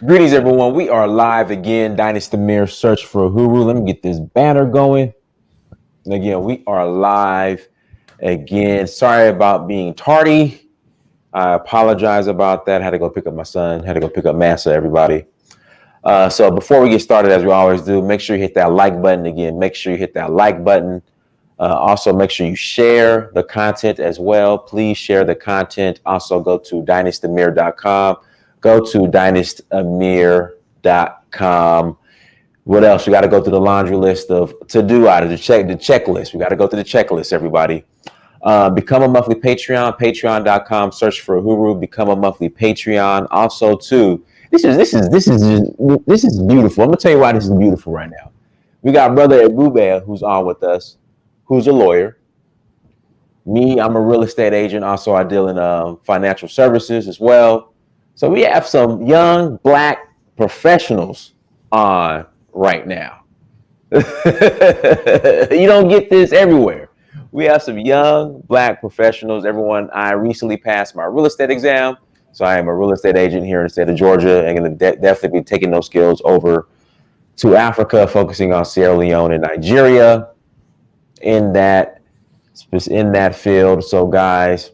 Greetings, everyone. We are live again. Dynasty Mirror Search for Huru. Let me get this banner going. And again, we are live again. Sorry about being tardy. I apologize about that. Had to go pick up my son. Had to go pick up Massa, everybody. So before we get started, as we always do, make sure you hit that like button again. Make sure you hit that like button. Also, make sure you share the content as well. Please share the content. Also, go to dynastymir.com. Go to dynastymir.com. What else? We got to go through the laundry list of to-do items, the checklist. We got to go through the checklist, everybody. Become a monthly Patreon, patreon.com. Search for Huru. Become a monthly Patreon. Also, too, this is beautiful. I'm gonna tell you why this is beautiful right now. We got brother Ebube who's on with us, who's a lawyer. Me, I'm a real estate agent. Also, I deal in financial services as well. So we have some young black professionals on right now. You don't get this everywhere. We have some young black professionals. Everyone, I recently passed my real estate exam. So I am a real estate agent here in the state of Georgia. I'm going to definitely be taking those skills over to Africa, focusing on Sierra Leone and Nigeria in that field. So guys,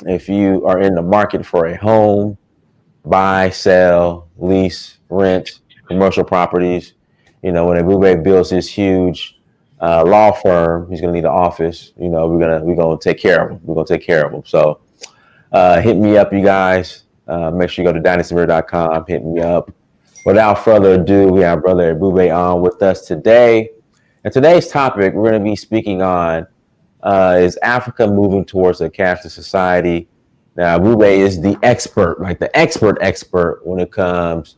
if you are in the market for a home, buy, sell, lease, rent, commercial properties, when Ebube builds his huge law firm, he's gonna need an office. We're gonna take care of him. We're gonna take care of him. So hit me up, you guys. Make sure you go to dynastymir.com. Hit me up. Without further ado, we have brother Ebube on with us today. And today's topic we're going to be speaking on is Africa moving towards a cashless society. Now, Ebube is the expert, like the expert when it comes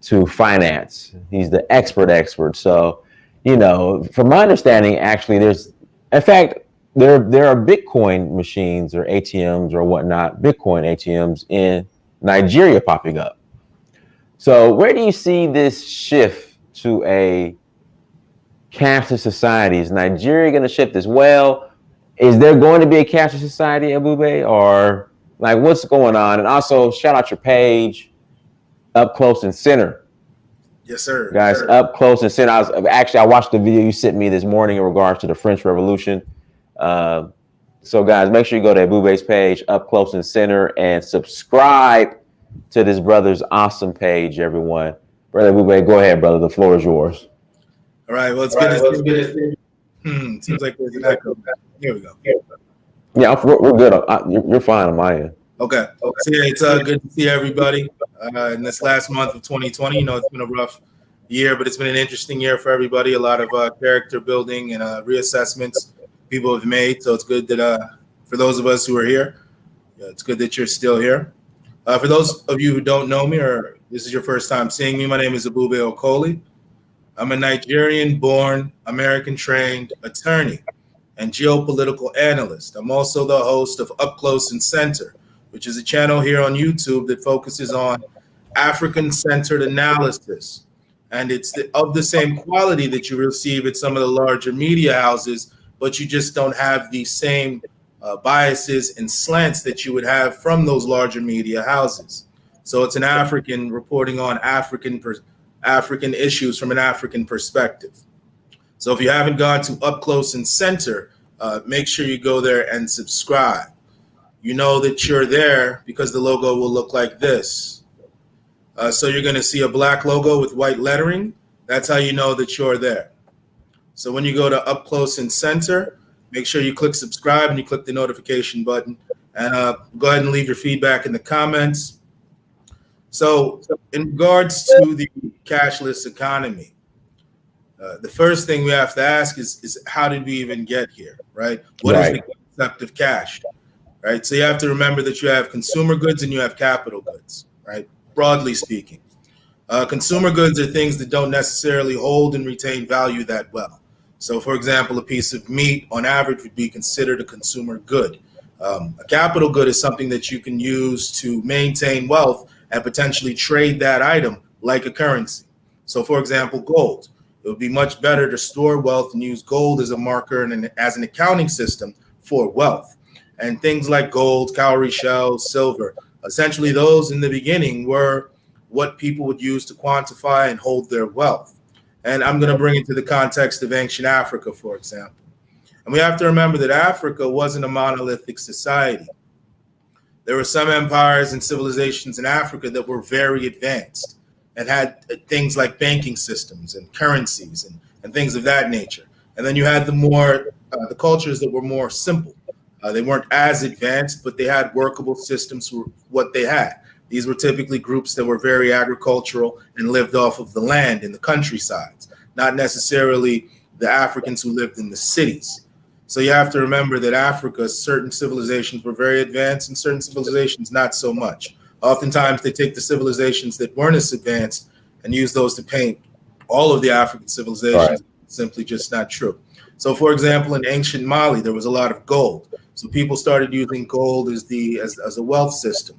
to finance. He's the expert. So, from my understanding, actually, there are Bitcoin machines or ATMs or whatnot, Bitcoin ATMs in Nigeria popping up. So where do you see this shift to a cashless society? Is Nigeria going to shift as well? Is there going to be a cashless society, Ebube, or like what's going on? And also shout out your page, Up Close and Center. Yes, sir. Guys, sir. Up Close and Center. I watched the video you sent me this morning in regards to the French Revolution. So guys, make sure you go to Ebube's page, Up Close and Center, and subscribe to this brother's awesome page, everyone. Brother Ebube, go ahead, brother. The floor is yours. All right. Well, it's good to see you. Seems like there's an echo. Here we go. Yeah, we're good. You're fine on my end. Okay. So yeah, it's good to see everybody in this last month of 2020. It's been a rough year, but it's been an interesting year for everybody. A lot of character building and reassessments people have made. So it's good that for those of us who are here, it's good that you're still here. For those of you who don't know me or this is your first time seeing me, my name is Ebube Okoli. I'm a Nigerian-born, American-trained attorney and geopolitical analyst. I'm also the host of Up Close and Center, which is a channel here on YouTube that focuses on African-centered analysis. And it's of the same quality that you receive at some of the larger media houses, but you just don't have the same biases and slants that you would have from those larger media houses. So it's an African reporting on African issues from an African perspective. So if you haven't gone to Up Close and Center, make sure you go there and subscribe. You know that you're there because the logo will look like this. So you're going to see a black logo with white lettering. That's how you know that you're there. So when you go to Up Close and Center, make sure you click subscribe and you click the notification button. And go ahead and leave your feedback in the comments. So in regards to the cashless economy, the first thing we have to ask is how did we even get here, right? What is the concept of cash, right? So you have to remember that you have consumer goods and you have capital goods, right? Broadly speaking. Consumer goods are things that don't necessarily hold and retain value that well. So, for example, a piece of meat on average would be considered a consumer good. A capital good is something that you can use to maintain wealth and potentially trade that item like a currency. So, for example, gold. It would be much better to store wealth and use gold as a marker and as an accounting system for wealth. And things like gold, cowrie shells, silver, essentially those in the beginning were what people would use to quantify and hold their wealth. And I'm going to bring it to the context of ancient Africa, for example. And we have to remember that Africa wasn't a monolithic society. There were some empires and civilizations in Africa that were very advanced and had things like banking systems and currencies and things of that nature. And then you had the cultures that were more simple. They weren't as advanced, but they had workable systems for what they had. These were typically groups that were very agricultural and lived off of the land in the countrysides, not necessarily the Africans who lived in the cities. So you have to remember that Africa, certain civilizations were very advanced and certain civilizations not so much. Oftentimes they take the civilizations that weren't as advanced and use those to paint all of the African civilizations. Right. Simply just not true. So for example, in ancient Mali, there was a lot of gold. So people started using gold as a wealth system.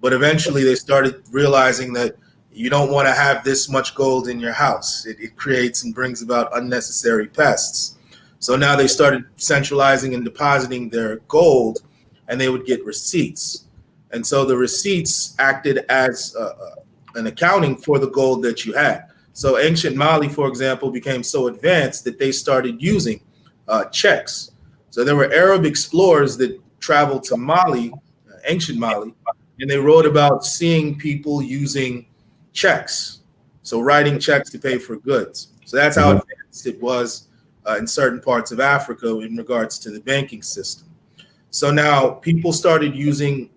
But eventually they started realizing that you don't want to have this much gold in your house. It creates and brings about unnecessary pests. So now they started centralizing and depositing their gold, and they would get receipts. And so the receipts acted as an accounting for the gold that you had. So ancient Mali, for example, became so advanced that they started using checks. So there were Arab explorers that traveled to Mali, ancient Mali, and they wrote about seeing people using checks. So writing checks to pay for goods. So that's how advanced it was in certain parts of Africa in regards to the banking system. So now people started using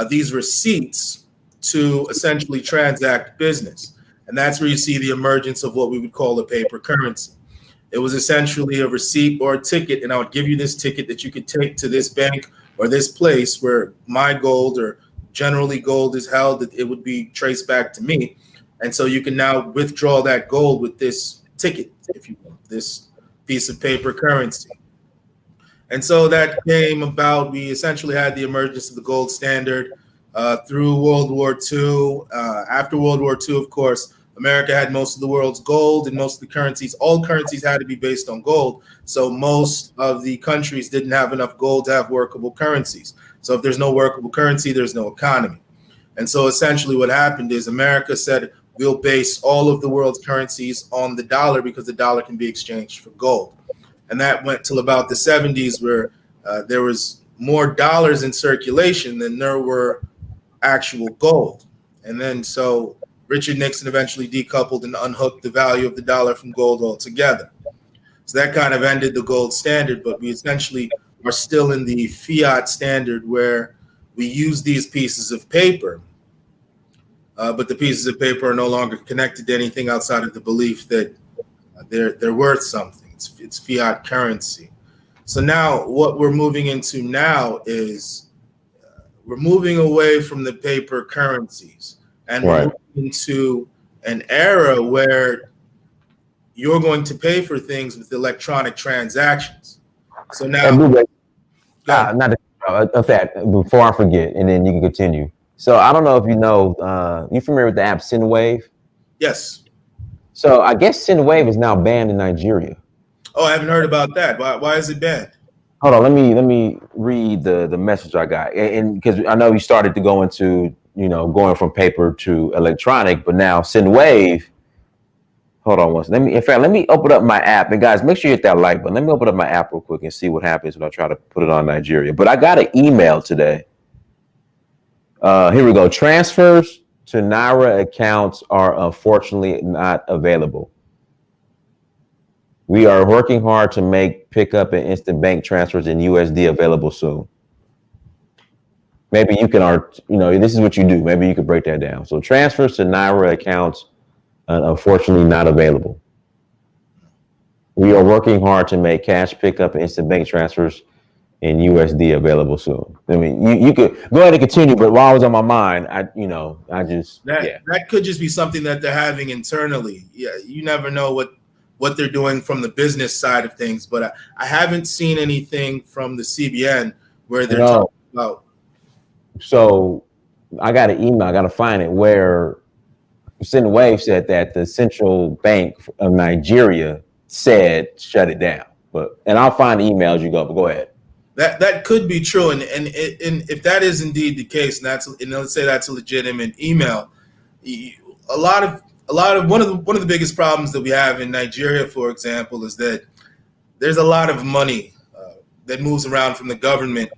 these receipts to essentially transact business. And that's where you see the emergence of what we would call a paper currency. It was essentially a receipt or a ticket, and I would give you this ticket that you could take to this bank or this place where my gold or generally gold is held, that it would be traced back to me. And so you can now withdraw that gold with this ticket, if you will, this piece of paper currency. And so that came about. We essentially had the emergence of the gold standard through World War II. After World War II, of course, America had most of the world's gold and most of the currencies. All currencies had to be based on gold. So most of the countries didn't have enough gold to have workable currencies. So if there's no workable currency, there's no economy. And so essentially what happened is America said, we'll base all of the world's currencies on the dollar because the dollar can be exchanged for gold. And that went till about the 70s, where there was more dollars in circulation than there were actual gold. And then so Richard Nixon eventually decoupled and unhooked the value of the dollar from gold altogether. So that kind of ended the gold standard, but we essentially are still in the fiat standard where we use these pieces of paper, but the pieces of paper are no longer connected to anything outside of the belief that they're worth something. It's fiat currency. So now what we're moving into now is we're moving away from the paper currencies, and we're moving into an era where you're going to pay for things with electronic transactions. So now, before I forget, and then you can continue. So I don't know if you know, you familiar with the app Synwave? Yes. So I guess Synwave is now banned in Nigeria. Oh, I haven't heard about that. Why is it banned? Hold on, let me read the message I got, and because I know you started to go into going from paper to electronic, but now Synwave. Hold on once. Let me open up my app, and guys, make sure you hit that like button. Let me open up my app real quick and see what happens when I try to put it on Nigeria. But I got an email today. Here we go. Transfers to Naira accounts are unfortunately not available. We are working hard to make pickup and instant bank transfers in USD available soon. Maybe you can, this is what you do. Maybe you could break that down. So transfers to Naira accounts, unfortunately not available. We are working hard to make cash pickup and instant bank transfers in USD available soon. I mean, you could go ahead and continue, but while it was on my mind, that could just be something that they're having internally. Yeah, you never know what they're doing from the business side of things, but I haven't seen anything from the CBN where they're talking about. So I got an email, I got to find it, where Synwave said that the central bank of Nigeria said shut it down. And I'll find the email as you go, but go ahead. That could be true, and if that is indeed the case, and let's say that's a legitimate email, a lot of one of the biggest problems that we have in Nigeria, for example, is that there's a lot of money that moves around from the government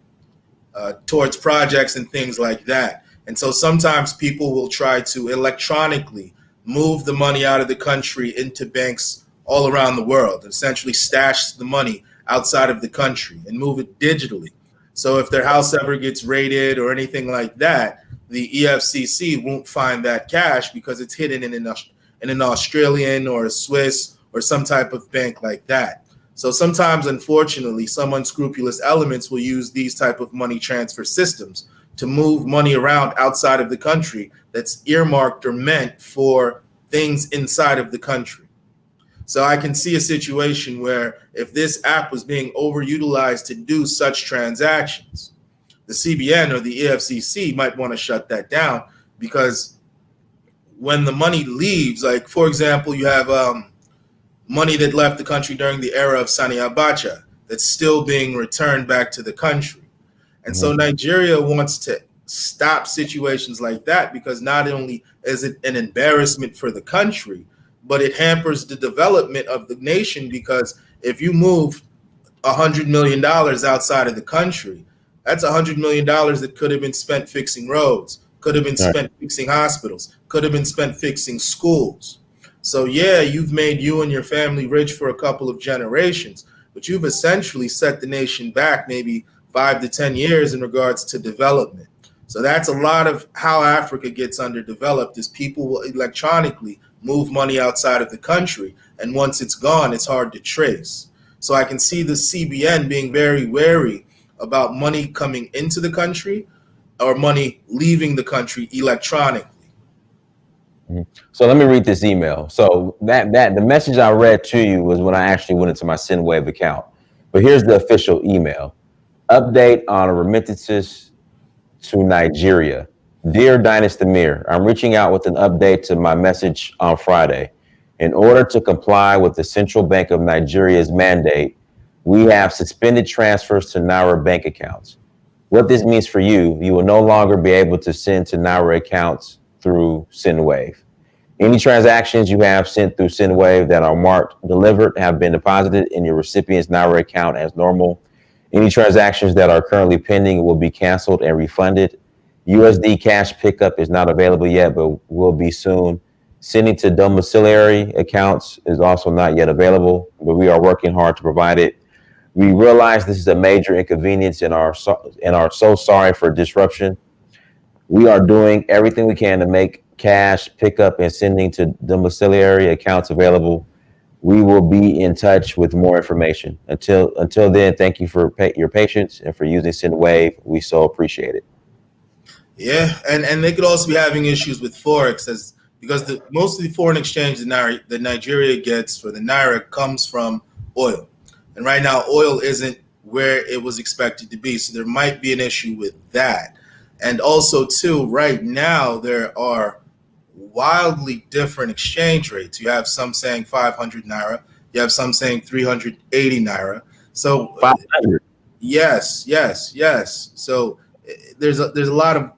towards projects and things like that. And so sometimes people will try to electronically move the money out of the country into banks all around the world, and essentially stash the money outside of the country and move it digitally. So if their house ever gets raided or anything like that, the EFCC won't find that cash because it's hidden in an Australian or a Swiss or some type of bank like that. So sometimes, unfortunately, some unscrupulous elements will use these type of money transfer systems to move money around outside of the country that's earmarked or meant for things inside of the country. So I can see a situation where if this app was being overutilized to do such transactions, the CBN or the EFCC might want to shut that down, because when the money leaves, like, for example, you have money that left the country during the era of Sani Abacha that's still being returned back to the country. And so Nigeria wants to stop situations like that, because not only is it an embarrassment for the country, but it hampers the development of the nation, because if you move $100 million outside of the country, that's $100 million that could have been spent fixing roads, could have been spent fixing hospitals, could have been spent fixing schools. So yeah, you've made you and your family rich for a couple of generations, but you've essentially set the nation back maybe 5 to 10 years in regards to development. So that's a lot of how Africa gets underdeveloped, is people will electronically move money outside of the country, and once it's gone, it's hard to trace. So I can see the CBN being very wary about money coming into the country or money leaving the country electronically. So let me read this email. So that the message I read to you was when I actually went into my SendWave account. But here's the official email. Update on remittances to Nigeria. Dear Dynasty Mir, I'm reaching out with an update to my message on Friday. In order to comply with the Central Bank of Nigeria's mandate, we have suspended transfers to Naira bank accounts. What this means for you, you will no longer be able to send to Naira accounts through SendWave. Any transactions you have sent through SendWave that are marked delivered have been deposited in your recipient's Naira account as normal. Any transactions that are currently pending will be canceled and refunded. USD cash pickup is not available yet, but will be soon. Sending to domiciliary accounts is also not yet available, but we are working hard to provide it. We realize this is a major inconvenience and are so sorry for disruption. We are doing everything we can to make cash pickup and sending to domiciliary accounts available. We will be in touch with more information. Until then, thank you for your patience and for using SendWave. We so appreciate it. Yeah, and they could also be having issues with Forex, because most of the foreign exchange that Nigeria gets for the Naira comes from oil. And right now, oil isn't where it was expected to be. So there might be an issue with that. And also, too, right now, there are wildly different exchange rates. You have some saying 500 Naira. You have some saying 380 Naira. So 500. Yes. So there's a lot of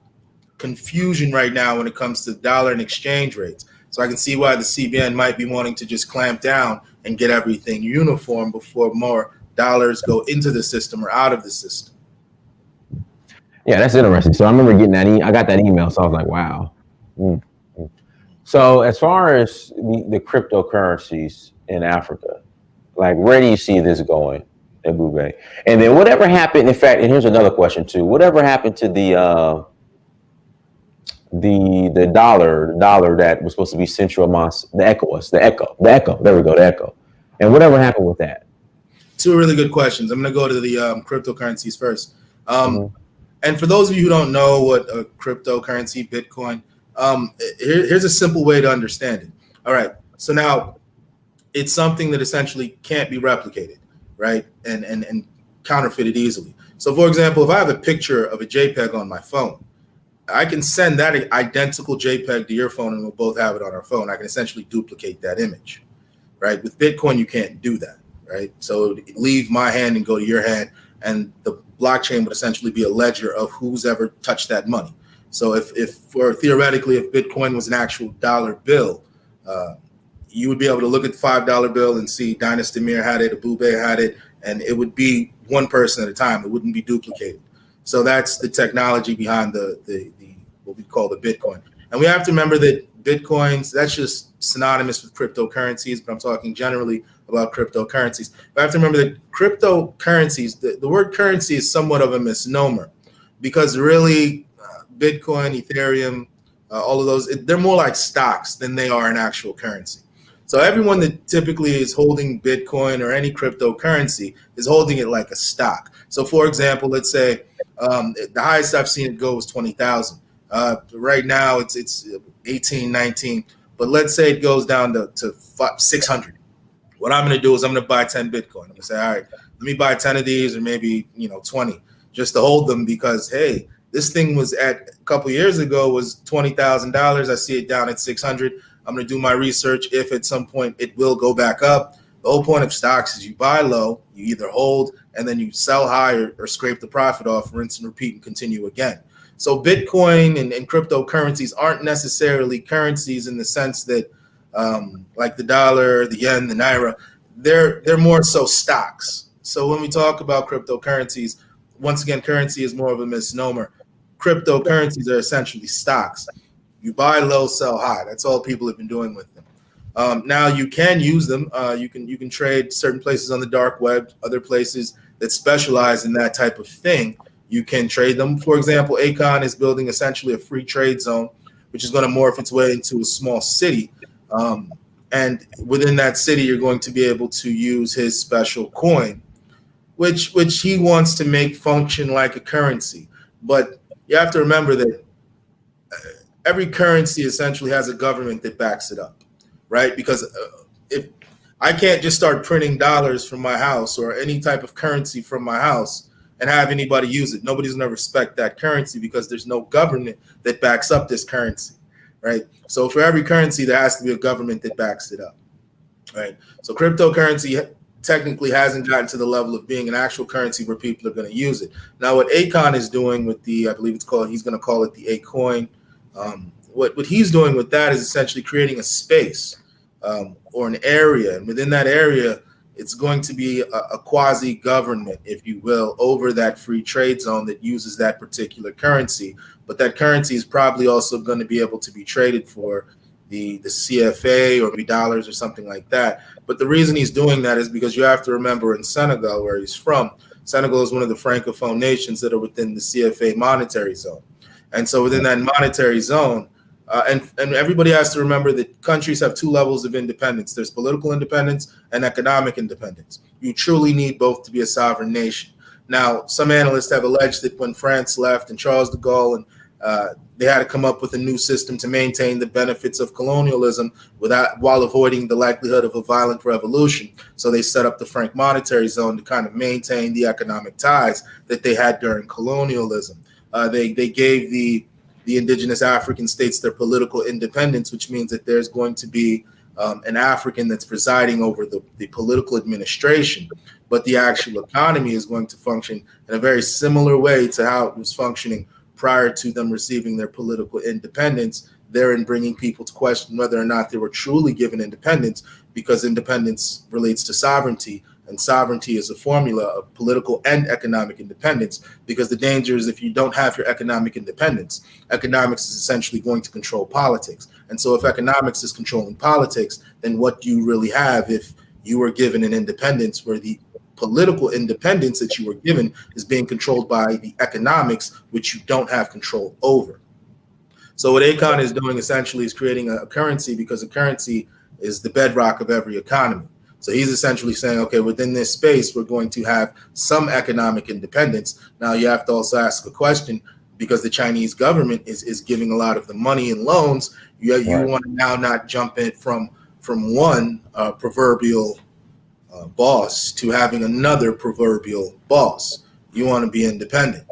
confusion right now when it comes to dollar and exchange rates. So I can see why the CBN might be wanting to just clamp down and get everything uniform before more dollars go into the system or out of the system. Yeah, that's interesting. So I remember getting that. I got that email, so I was like, wow. So as far as the cryptocurrencies in Africa, like, where do you see this going, Ebube? And then whatever happened, in fact, and here's another question too. Whatever happened to the dollar that was supposed to be central amongst the ECOWAS, the ECHO. There we go, the ECHO. And whatever happened with that? Two really good questions. I'm going to go to the cryptocurrencies first. And for those of you who don't know what a cryptocurrency, Bitcoin, here's a simple way to understand it. All right. So now it's something that essentially can't be replicated, right? And counterfeited easily. So for example, if I have a picture of a JPEG on my phone, I can send that identical JPEG to your phone and we'll both have it on our phone. I can essentially duplicate that image, right? With Bitcoin, you can't do that, right? So leave my hand and go to your hand, and the blockchain would essentially be a ledger of who's ever touched that money. So or theoretically, if Bitcoin was an actual dollar bill, you would be able to look at the $5 bill and see Dynasty Mir had it, Ebube had it, and it would be one person at a time. It wouldn't be duplicated. So that's the technology behind the what we call the Bitcoin. And we have to remember that Bitcoins, that's just synonymous with cryptocurrencies, but I'm talking generally about cryptocurrencies. We have to remember that cryptocurrencies, the word currency is somewhat of a misnomer, because really Bitcoin, Ethereum, all of those, they're more like stocks than they are an actual currency. So everyone that typically is holding Bitcoin or any cryptocurrency is holding it like a stock. So for example, let's say the highest I've seen it go was 20,000. Right now it's 18, 19, but let's say it goes down to 600. What I'm going to do is I'm going to buy 10 Bitcoin. I'm going to say, all right, let me buy 10 of these, or maybe 20, just to hold them, because hey, this thing was at a couple of years ago was $20,000. I see it down at 600. I'm going to do my research. If at some point it will go back up. The whole point of stocks is you buy low, you either hold, and then you sell high or scrape the profit off, rinse and repeat, and continue again. So Bitcoin and cryptocurrencies aren't necessarily currencies in the sense that like the dollar, the yen, the naira, they're more so stocks. So when we talk about cryptocurrencies, once again, currency is more of a misnomer. Cryptocurrencies are essentially stocks. You buy low, sell high. That's all people have been doing with them. Now you can use them. You can trade certain places on the dark web, other places that specialize in that type of thing. You can trade them. For example, Akon is building essentially a free trade zone, which is going to morph its way into a small city. And within that city, you're going to be able to use his special coin, which he wants to make function like a currency. But you have to remember that every currency essentially has a government that backs it up, right? Because if I can't just start printing dollars from my house or any type of currency from my house and have anybody use it, nobody's going to respect that currency because there's no government that backs up this currency, right? So for every currency, there has to be a government that backs it up, right? So cryptocurrency technically hasn't gotten to the level of being an actual currency where people are going to use it. Now, what Akon is doing with the, I believe he's going to call it the A-coin. What he's doing with that is essentially creating a space or an area. And within that area, it's going to be a quasi-government, if you will, over that free trade zone that uses that particular currency. But that currency is probably also going to be able to be traded for the CFA or maybe dollars or something like that. But the reason he's doing that is because you have to remember in Senegal, where he's from, Senegal is one of the Francophone nations that are within the CFA monetary zone. And so within that monetary zone, and everybody has to remember that countries have two levels of independence. There's political independence and economic independence. You truly need both to be a sovereign nation. Now, some analysts have alleged that when France left and Charles de Gaulle, and they had to come up with a new system to maintain the benefits of colonialism while avoiding the likelihood of a violent revolution. So they set up the Franc monetary zone to kind of maintain the economic ties that they had during colonialism. They gave the indigenous African states their political independence, which means that there's going to be an African that's presiding over the political administration, but the actual economy is going to function in a very similar way to how it was functioning prior to them receiving their political independence, therein bringing people to question whether or not they were truly given independence, because independence relates to sovereignty. And sovereignty is a formula of political and economic independence, because the danger is if you don't have your economic independence, economics is essentially going to control politics. And so if economics is controlling politics, then what do you really have if you were given an independence where the political independence that you were given is being controlled by the economics, which you don't have control over? So what Akon is doing essentially is creating a currency, because a currency is the bedrock of every economy. So he's essentially saying, okay, within this space, we're going to have some economic independence. Now you have to also ask a question, because the Chinese government is giving a lot of the money and loans. You want to now not jump in from one proverbial boss to having another proverbial boss. You want to be independent.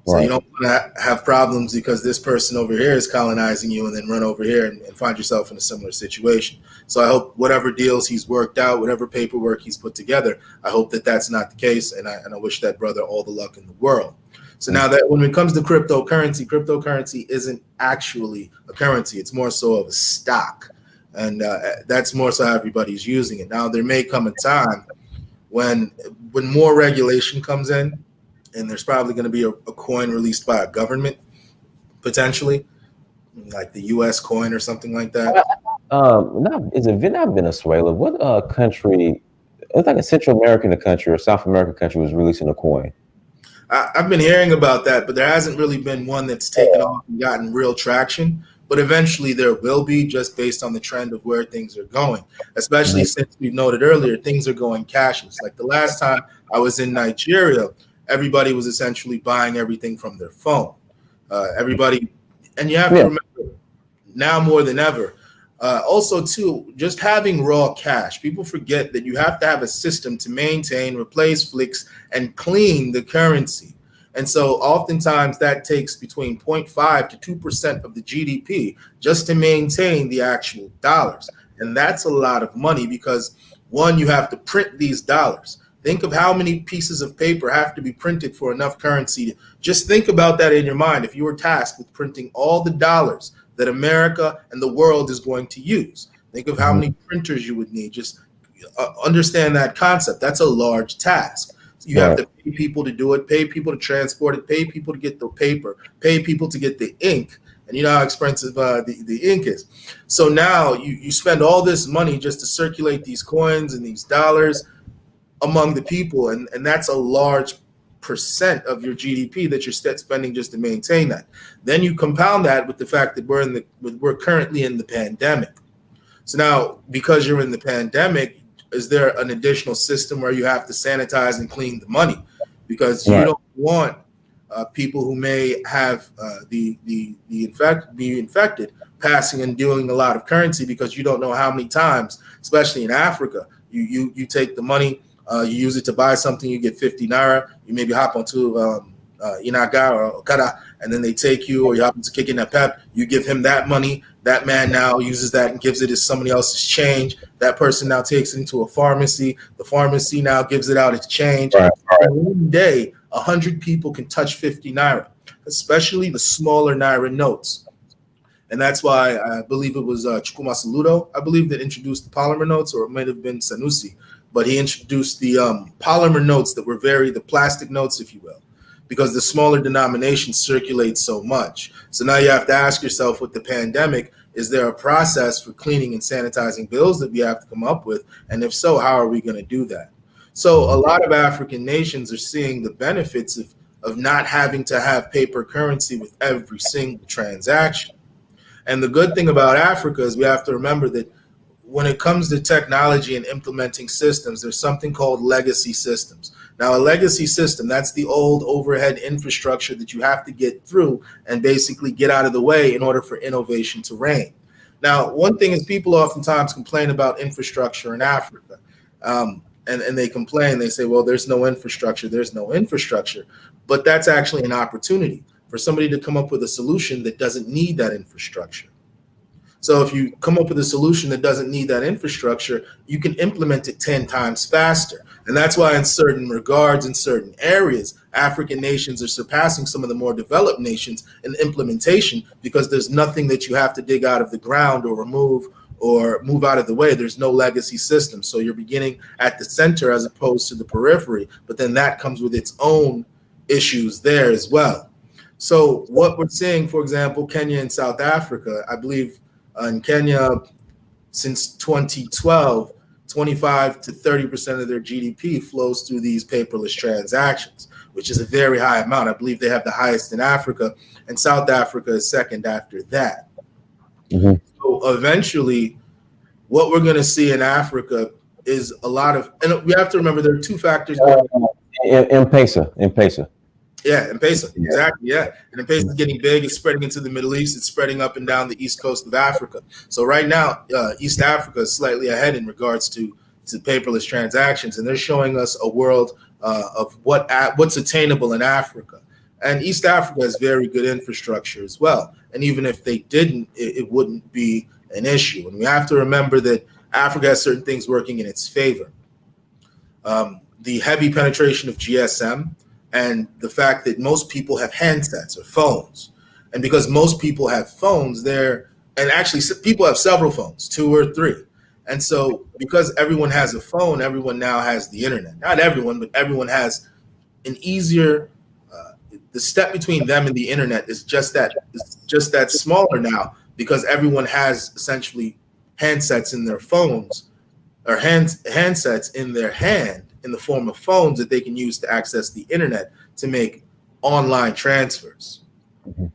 So you don't want to have problems because this person over here is colonizing you and then run over here and find yourself in a similar situation. So I hope whatever deals he's worked out, whatever paperwork he's put together, I hope that that's not the case. And I wish that brother all the luck in the world. So now that when it comes to cryptocurrency isn't actually a currency. It's more so of a stock. And that's more so how everybody's using it. Now, there may come a time when more regulation comes in, and there's probably going to be a coin released by a government, potentially, like the U.S. coin or something like that. Is it not Venezuela? What country? It's like a Central American country or South American country was releasing a coin. I've been hearing about that, but there hasn't really been one that's taken off and gotten real traction. But eventually there will be, just based on the trend of where things are going, especially since we've noted earlier, things are going cashless. Like the last time I was in Nigeria, everybody was essentially buying everything from their phone. Everybody, and you have to remember now more than ever, also too, just having raw cash. People forget that you have to have a system to maintain, replace, flicks, and clean the currency. And so oftentimes that takes between 0.5 to 2% of the GDP just to maintain the actual dollars. And that's a lot of money because, one, you have to print these dollars. Think of how many pieces of paper have to be printed for enough currency. Just think about that in your mind. If you were tasked with printing all the dollars that America and the world is going to use, think of how many printers you would need. Just understand that concept. That's a large task. You have to pay people to do it, pay people to transport it, pay people to get the paper, pay people to get the ink. And you know how expensive the ink is. So now you spend all this money just to circulate these coins and these dollars among the people. And that's a large percent of your GDP that you're spending just to maintain that. Then you compound that with the fact that we're currently in the pandemic. So now, because you're in the pandemic, is there an additional system where you have to sanitize and clean the money? Because you don't want people who may have be infected passing and doing a lot of currency, because you don't know how many times, especially in Africa, you take the money, you use it to buy something, you get 50 naira, you maybe hop onto Inaga or Okada, and then they take you, or you happen to kick in a pep, you give him that money. That man now uses that and gives it as somebody else's change. That person now takes it into a pharmacy. The pharmacy now gives it out as change. And one day, 100 people can touch 50 naira, especially the smaller naira notes. And that's why I believe it was Chukuma Saludo, I believe, that introduced the polymer notes, or it might have been Sanusi. But he introduced the polymer notes that were the plastic notes, if you will, because the smaller denominations circulate so much. So now you have to ask yourself, with the pandemic, is there a process for cleaning and sanitizing bills that we have to come up with? And if so, how are we going to do that? So a lot of African nations are seeing the benefits of not having to have paper currency with every single transaction. And the good thing about Africa is we have to remember that when it comes to technology and implementing systems, there's something called legacy systems. Now, a legacy system, that's the old overhead infrastructure that you have to get through and basically get out of the way in order for innovation to reign. Now, one thing is, people oftentimes complain about infrastructure in Africa. And they complain, they say, well, there's no infrastructure. But that's actually an opportunity for somebody to come up with a solution that doesn't need that infrastructure. So if you come up with a solution that doesn't need that infrastructure, you can implement it 10 times faster. And that's why in certain regards, in certain areas, African nations are surpassing some of the more developed nations in implementation, because there's nothing that you have to dig out of the ground or remove or move out of the way. There's no legacy system. So you're beginning at the center as opposed to the periphery, but then that comes with its own issues there as well. So what we're seeing, for example, Kenya and South Africa, I believe, in Kenya, since 2012, 25 to 30% of their GDP flows through these paperless transactions, which is a very high amount. I believe they have the highest in Africa, and South Africa is second after that. So eventually, what we're going to see in Africa is a lot of, and we have to remember there are two factors going on. M-Pesa. Yeah, M-Pesa, exactly, yeah. And M-Pesa is getting big. It's spreading into the Middle East. It's spreading up and down the east coast of Africa. So right now, East Africa is slightly ahead in regards to paperless transactions, and they're showing us a world of what's attainable in Africa. And East Africa has very good infrastructure as well. And even if they didn't, it wouldn't be an issue. And we have to remember that Africa has certain things working in its favor. The heavy penetration of GSM, and the fact that most people have handsets or phones, and because most people have phones, and actually people have several phones, 2 or 3, and so because everyone has a phone, everyone now has the internet. Not everyone, but everyone has an easier. The step between them and the internet is just that smaller now, because everyone has essentially handsets in their phones, or handsets in their hand in the form of phones that they can use to access the internet to make online transfers. Mm-hmm.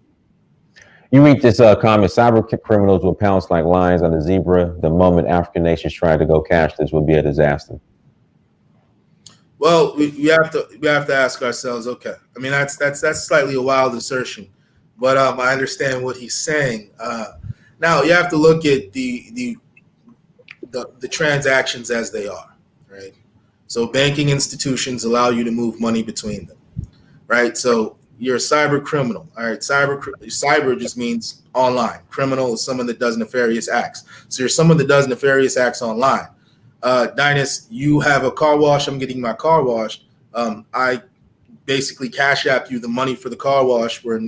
You read this comment: cyber criminals will pounce like lions on a zebra the moment African nations try to go cashless would be a disaster. Well, we have to ask ourselves. Okay, I mean that's slightly a wild assertion, but I understand what he's saying. Now you have to look at the transactions as they are, right? So banking institutions allow you to move money between them, right? So you're a cyber criminal. All right, cyber just means online. Criminal is someone that does nefarious acts. So you're someone that does nefarious acts online. Dynas, you have a car wash. I'm getting my car washed. I basically cash app you the money for the car wash. Where,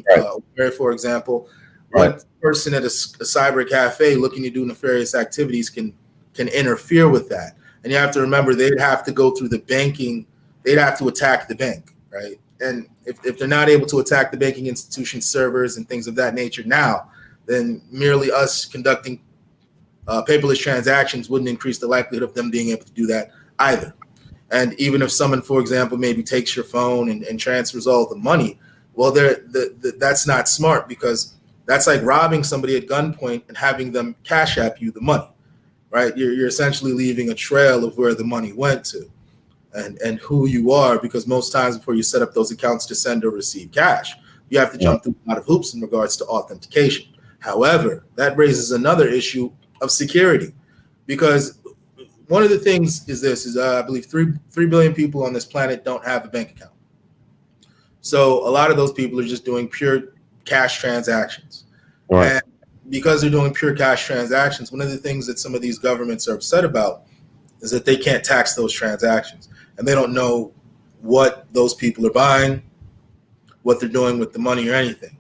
for example, one person at a cyber cafe looking to do nefarious activities can interfere with that. And you have to remember, they'd have to go through the banking. They'd have to attack the bank, right? And if they're not able to attack the banking institution servers and things of that nature now, then merely us conducting paperless transactions wouldn't increase the likelihood of them being able to do that either. And even if someone, for example, maybe takes your phone and transfers all the money, well, that's not smart, because that's like robbing somebody at gunpoint and having them cash app you the money, right? You're essentially leaving a trail of where the money went to and who you are, because most times before you set up those accounts to send or receive cash, you have to jump through a lot of hoops in regards to authentication. However, that raises another issue of security, because one of the things is I believe 3 billion people on this planet don't have a bank account. So a lot of those people are just doing pure cash transactions. Right. And because they're doing pure cash transactions, one of the things that some of these governments are upset about is that they can't tax those transactions, and they don't know what those people are buying, what they're doing with the money, or anything.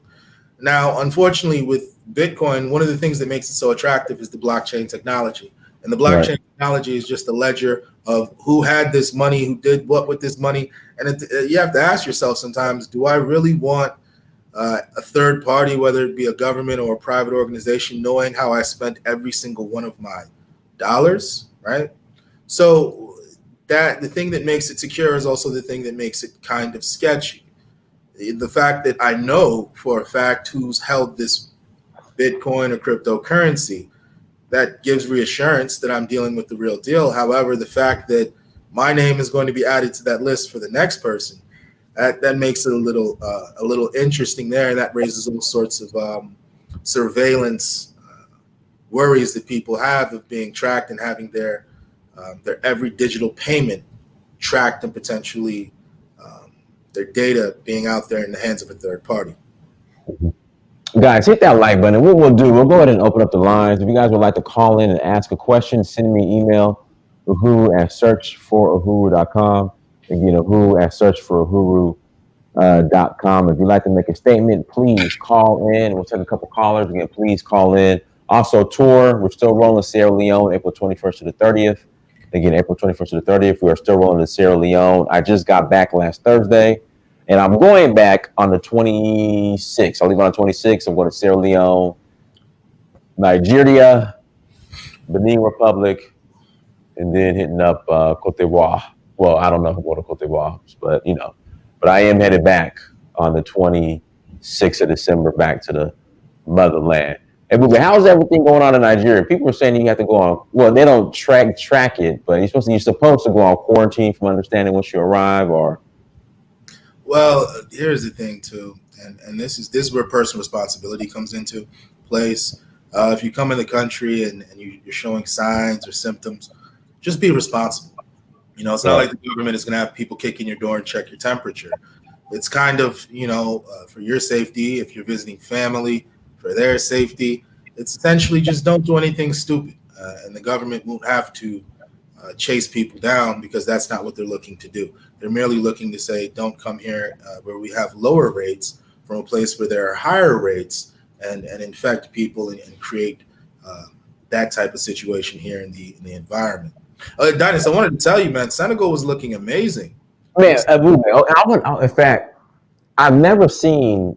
Now, unfortunately, with Bitcoin, one of the things that makes it so attractive is the blockchain technology. And the blockchain technology is just a ledger of who had this money, who did what with this money. And you have to ask yourself sometimes, do I really want a third party, whether it be a government or a private organization, knowing how I spent every single one of my dollars, right? So that the thing that makes it secure is also the thing that makes it kind of sketchy. The fact that I know for a fact who's held this Bitcoin or cryptocurrency, that gives reassurance that I'm dealing with the real deal. However, the fact that my name is going to be added to that list for the next person, that makes it a little interesting there, and that raises all sorts of surveillance worries that people have of being tracked and having their every digital payment tracked, and potentially their data being out there in the hands of a third party. Guys, hit that like button. What we'll do, we'll go ahead and open up the lines. If you guys would like to call in and ask a question, send me an email, uhuru@searchforahuru.com. Again, uhuru@searchforahuru.com. If you'd like to make a statement, please call in. We'll take a couple callers. Again, please call in. Also, tour. We're still rolling Sierra Leone, April 21st to the 30th. Again, April 21st to the 30th. We are still rolling to Sierra Leone. I just got back last Thursday, and I'm going back on the 26th. I'll leave on the 26th. I'm going to Sierra Leone, Nigeria, Benin Republic, and then hitting up Cote d'Ivoire. Well, I don't know what Cote d'Ivoire is, but but I am headed back on the 26th of December back to the motherland. Hey, Ebube, how's everything going on in Nigeria? People are saying you have to go on. Well, they don't track it, but you're supposed to go on quarantine, from understanding, once you arrive, or. Well, here's the thing too, and this is where personal responsibility comes into place. If you come in the country and you're showing signs or symptoms, just be responsible. It's not like the government is going to have people kick in your door and check your temperature. It's kind of, for your safety, if you're visiting family, for their safety. It's essentially just don't do anything stupid, and the government won't have to chase people down, because that's not what they're looking to do. They're merely looking to say, don't come here where we have lower rates from a place where there are higher rates, and infect people and create that type of situation here in the environment. Dennis, I wanted to tell you, man, Senegal was looking amazing. Man, in fact, I've never seen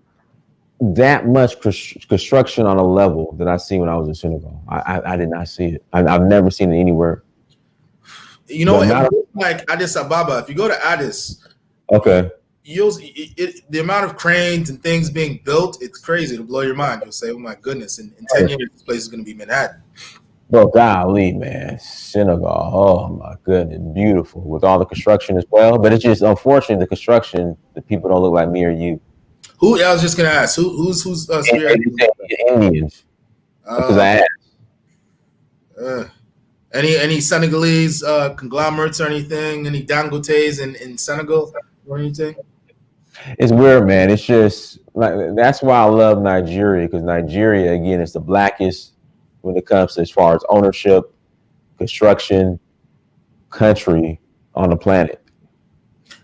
that much construction on a level that I see when I was in Senegal. I did not see it. I've never seen it anywhere. You know, like Addis Ababa, if you go to Addis, okay, the amount of cranes and things being built, it's crazy to blow your mind. You'll say, oh my goodness, in 10 years, this place is going to be Manhattan. Bro, golly, man, Senegal, oh my goodness, beautiful with all the construction as well. But it's just unfortunate the construction, the people don't look like me or you. Who? I was just gonna ask who's Indians. Because I asked. Any Senegalese conglomerates or anything? Any Dangotes in Senegal or anything? It's weird, man. It's just like that's why I love Nigeria, because Nigeria, again, is the blackest when it comes to as far as ownership, construction, country on the planet.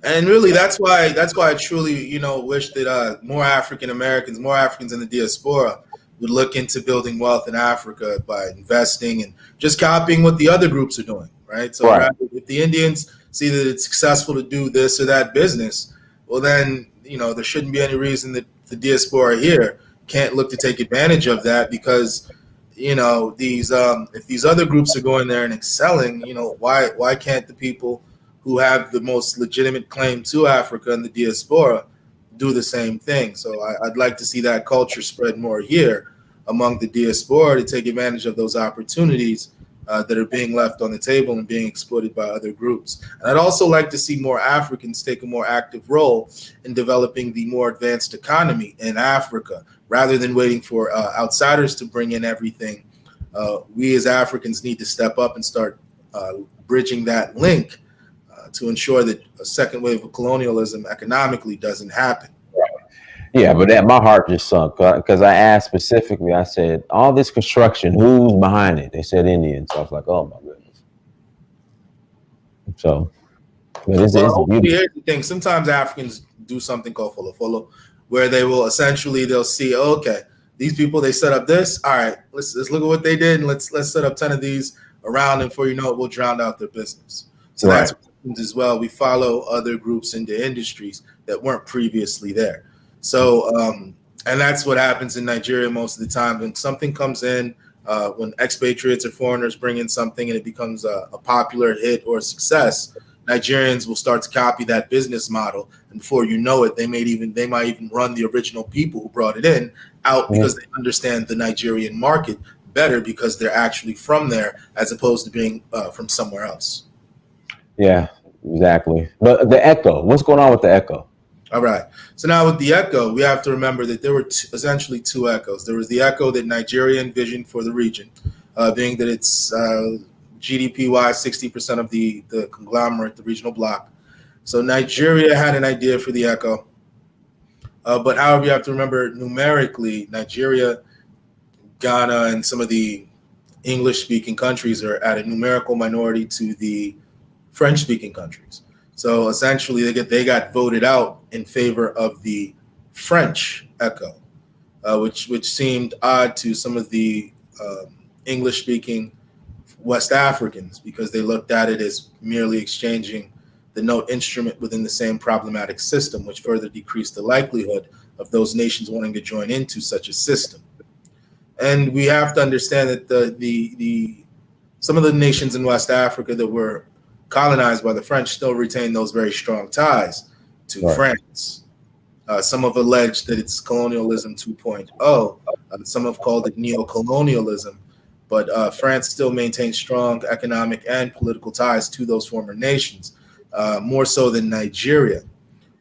And really, that's why I truly, wish that more African Americans, more Africans in the diaspora would look into building wealth in Africa by investing and just copying what the other groups are doing, right? So if the Indians see that it's successful to do this or that business, well then, there shouldn't be any reason that the diaspora here can't look to take advantage of that, because, these if these other groups are going there and excelling, why can't the people who have the most legitimate claim to Africa and the diaspora do the same thing? So I'd like to see that culture spread more here among the diaspora to take advantage of those opportunities that are being left on the table and being exploited by other groups. And I'd also like to see more Africans take a more active role in developing the more advanced economy in Africa, rather than waiting for outsiders to bring in everything. We as Africans need to step up and start bridging that link to ensure that a second wave of colonialism economically doesn't happen. Yeah, but my heart just sunk, because I asked specifically, I said, all this construction, who's behind it? They said Indians. So I was like, oh my goodness. So, but it's beautiful. Here's the thing. Sometimes Africans do something called follow, where they'll see, okay, these people, they set up this. All right, let's look at what they did, and let's set up 10 of these around, and before you know it, we'll drown out their business. So that's what happens as well. We follow other groups into industries that weren't previously there. So, and that's what happens in Nigeria most of the time. When something comes in, when expatriates or foreigners bring in something and it becomes a popular hit or a success, Nigerians will start to copy that business model. And before you know it, they might even run the original people who brought it in out, because they understand the Nigerian market better, because they're actually from there as opposed to being from somewhere else. Yeah, exactly. But the echo, what's going on with the echo? All right. So now with the echo, we have to remember that there were essentially two echoes. There was the echo that Nigeria envisioned for the region, being that it's GDP-wise 60% of the conglomerate, the regional bloc. So Nigeria had an idea for the echo. But however, you have to remember numerically, Nigeria, Ghana, and some of the English-speaking countries are at a numerical minority to the French-speaking countries. So essentially, they got voted out in favor of the French echo, which seemed odd to some of the English-speaking West Africans, because they looked at it as merely exchanging the note instrument within the same problematic system, which further decreased the likelihood of those nations wanting to join into such a system. And we have to understand that some of the nations in West Africa that were colonized by the French still retain those very strong ties to France. Some have alleged that it's colonialism 2.0. Some have called it neo-colonialism, but France still maintains strong economic and political ties to those former nations, more so than Nigeria.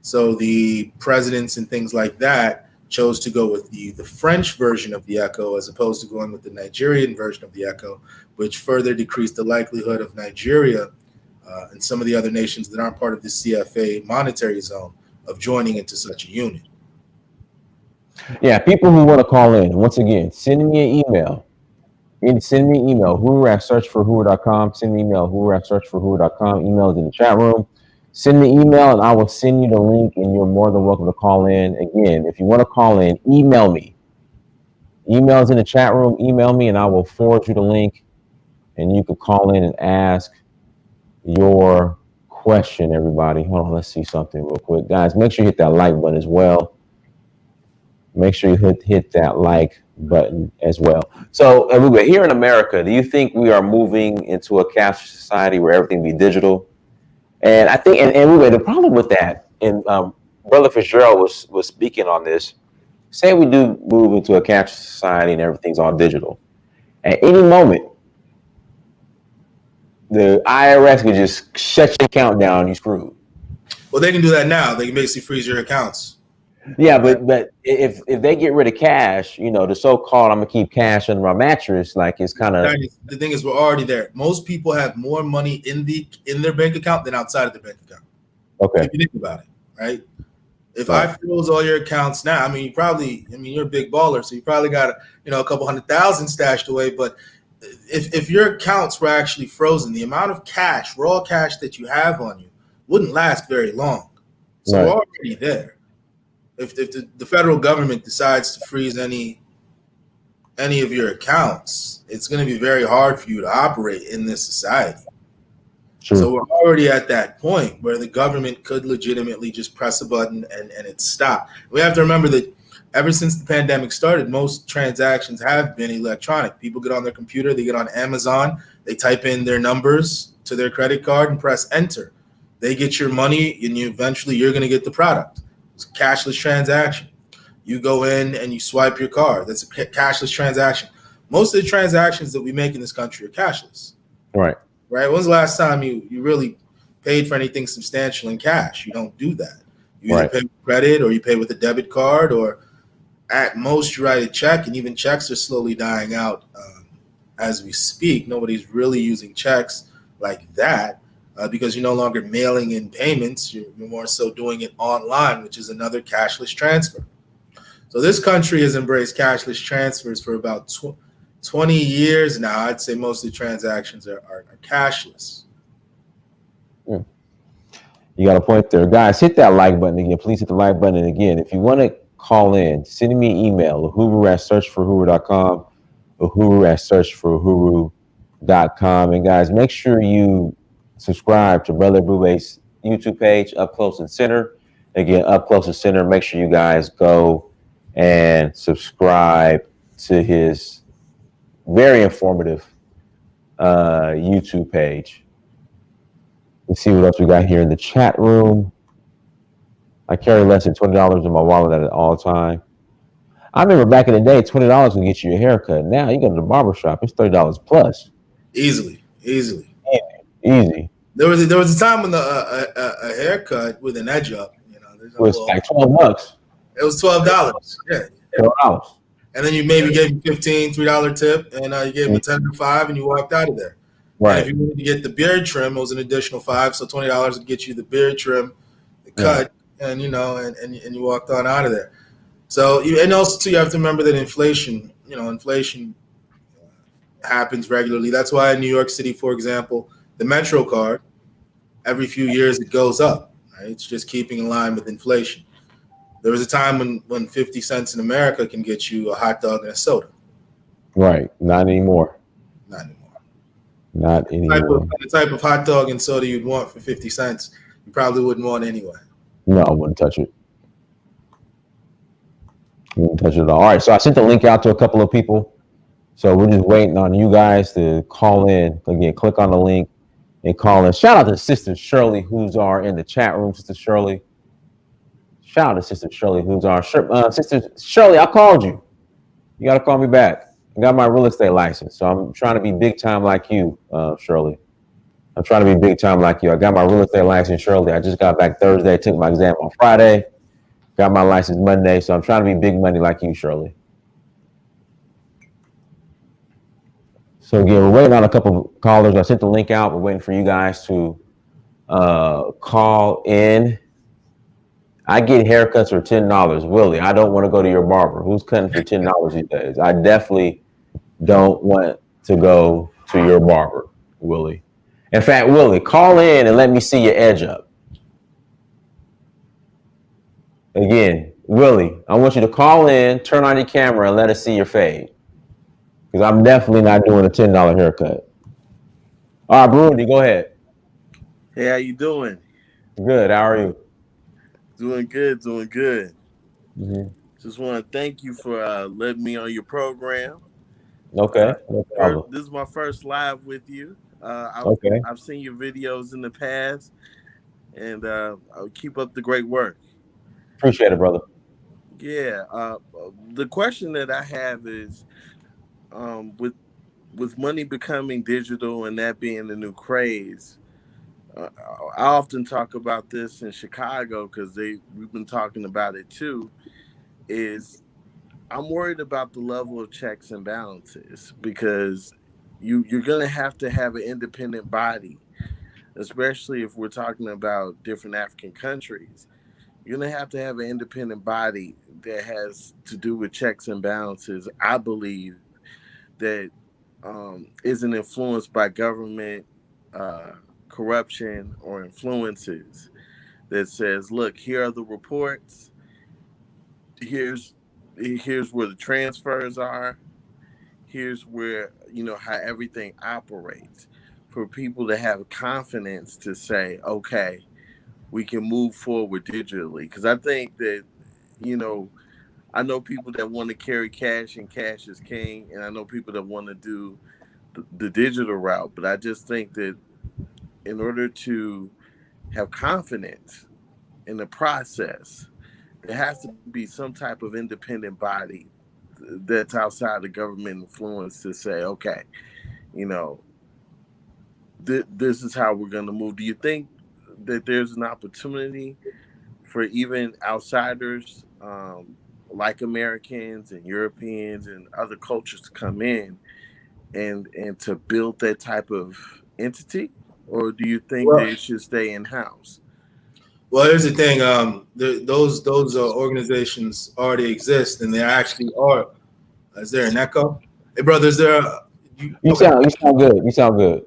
So the presidents and things like that chose to go with the French version of the echo as opposed to going with the Nigerian version of the echo, which further decreased the likelihood of Nigeria and some of the other nations that aren't part of the CFA monetary zone of joining into such a unit. Yeah, people who want to call in, once again, send me an email. Send me an email, huru@searchforhuru.com. Send me an email, huru@searchforhuru.com. Email is in the chat room. Send me an email, and I will send you the link, and you're more than welcome to call in. Again, if you want to call in, email me. Email is in the chat room. Email me, and I will forward you the link, and you can call in and ask your question, everybody. Hold on, let's see something real quick. Guys, make sure you hit that like button as well. Make sure you hit that like button as well. So, Ebube, here in America, do you think we are moving into a cashless society where everything be digital? And I think, and Ebube, the problem with that, and Brother Fitzgerald was speaking on this. Say we do move into a cashless society and everything's all digital. At any moment, the IRS could just shut your account down. You screwed. Well, they can do that now. They can basically freeze your accounts. Yeah, but if they get rid of cash, you know, the so-called I'm gonna keep cash under my mattress, like it's kind of. The thing is, we're already there. Most people have more money in their bank account than outside of the bank account. Okay. If you think about it, right? If I froze all your accounts now, you're a big baller, so you probably got a couple 100,000 stashed away. But if your accounts were actually frozen, the amount of cash, raw cash that you have on you, wouldn't last very long. So we're already there. If the federal government decides to freeze any of your accounts, it's going to be very hard for you to operate in this society. Sure. So we're already at that point where the government could legitimately just press a button and it's stopped. We have to remember that ever since the pandemic started, most transactions have been electronic. People get on their computer, they get on Amazon, they type in their numbers to their credit card and press enter. They get your money, and eventually you're going to get the product. It's a cashless transaction. You go in and you swipe your card. That's a cashless transaction. Most of the transactions that we make in this country are cashless. Right. When's the last time you really paid for anything substantial in cash? You don't do that. You either pay with credit or you pay with a debit card, or at most you write a check, and even checks are slowly dying out as we speak. Nobody's really using checks like that. Because you're no longer mailing in payments, you're more so doing it online, which is another cashless transfer. So this country has embraced cashless transfers for about 20 years now. I'd say most of the transactions are cashless. Yeah. You got a point there. Guys, hit that like button again. Please hit the like button again. If you want to call in, send me an email, huru@searchforhuru.com, huru@searchforhuru.com. And guys, make sure you subscribe to Brother Ebube's YouTube page, Up Close and Center. Again, Up Close and Center. Make sure you guys go and subscribe to his very informative YouTube page. Let's see what else we got here in the chat room. I carry less than $20 in my wallet at all time. I remember back in the day, $20 would get you a haircut. Now you go to the barber shop, it's $30 plus. Easily. Easy. There was a time when a haircut with an edge up, it was like $12. It was $12. Yeah. $12. And then you maybe gave him $3 tip, and you gave him a 10 or 5, and you walked out of there. Right. And if you wanted to get the beard trim, it was an additional $5, so $20 would get you the beard trim, the cut, and you walked on out of there. So, and also too, you have to remember that inflation happens regularly. That's why in New York City, for example, the Metro card, every few years it goes up. Right? It's just keeping in line with inflation. There was a time when 50 cents in America can get you a hot dog and a soda. Right. Not anymore. The type of hot dog and soda you'd want for 50 cents, you probably wouldn't want anyway. No, I wouldn't touch it. Wouldn't touch it at all. All right, so I sent the link out to a couple of people. So we're just waiting on you guys to call in. Again, click on the link and call in. Shout out to Sister Shirley, who's in the chat room. Sister Shirley. Shout out to Sister Shirley, Sister Shirley, I called you. You got to call me back. I got my real estate license, so I'm trying to be big time like you, Shirley. I'm trying to be big time like you. I got my real estate license, Shirley. I just got back Thursday. Took my exam on Friday. Got my license Monday, so I'm trying to be big money like you, Shirley. So again, we're waiting on a couple of callers. I sent the link out. We're waiting for you guys to call in. I get haircuts for $10, Willie. I don't want to go to your barber. Who's cutting for $10 these days? I definitely don't want to go to your barber, Willie. In fact, Willie, call in and let me see your edge up. Again, Willie, I want you to call in, turn on your camera, and let us see your fade. Because I'm definitely not doing a $10 haircut. All right, Bruni, go ahead. Hey, how you doing? Good. How are you? Doing good, doing good. Mm-hmm. Just want to thank you for letting me on your program. Okay, no problem. This is my first live with you. Okay. I've seen your videos in the past, and I'll keep up the great work. Appreciate it, brother. Yeah. The question that I have is, with money becoming digital and that being the new craze. I often talk about this in Chicago because we've been talking about it too. Is I'm worried about the level of checks and balances because you're gonna have to have an independent body, especially if we're talking about different African countries. You're gonna have to have an independent body that has to do with checks and balances. I believe that isn't influenced by government corruption or influences. That says, look, here are the reports. Here's where the transfers are. Here's where how everything operates. For people to have confidence to say, okay, we can move forward digitally. Because I think that I know people that want to carry cash and cash is king, and I know people that want to do the digital route. But I just think that in order to have confidence in the process, there has to be some type of independent body that's outside the government influence to say, okay, this is how we're going to move. Do you think that there's an opportunity for even outsiders like Americans and Europeans and other cultures to come in and to build that type of entity? Or do you think they should stay in-house? Well, here's the thing. Those organizations already exist, and they actually are. Is there an echo? Hey, brother, is there? You sound good. You sound good.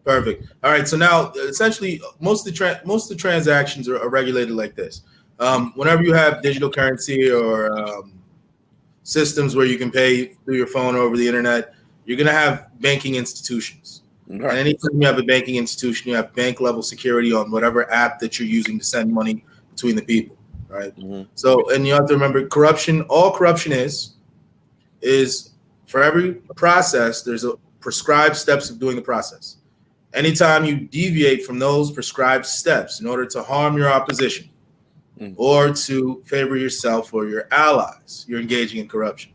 Perfect. All right. So now, essentially, most of the transactions are regulated like this. Whenever you have digital currency or systems where you can pay through your phone or over the internet, you're going to have banking institutions. Right. And anytime you have a banking institution, you have bank level security on whatever app that you're using to send money between the people, right? Mm-hmm. So, and you have to remember, corruption. All corruption is for every process, there's a prescribed steps of doing the process. Anytime you deviate from those prescribed steps in order to harm your opposition or to favor yourself or your allies, you're engaging in corruption.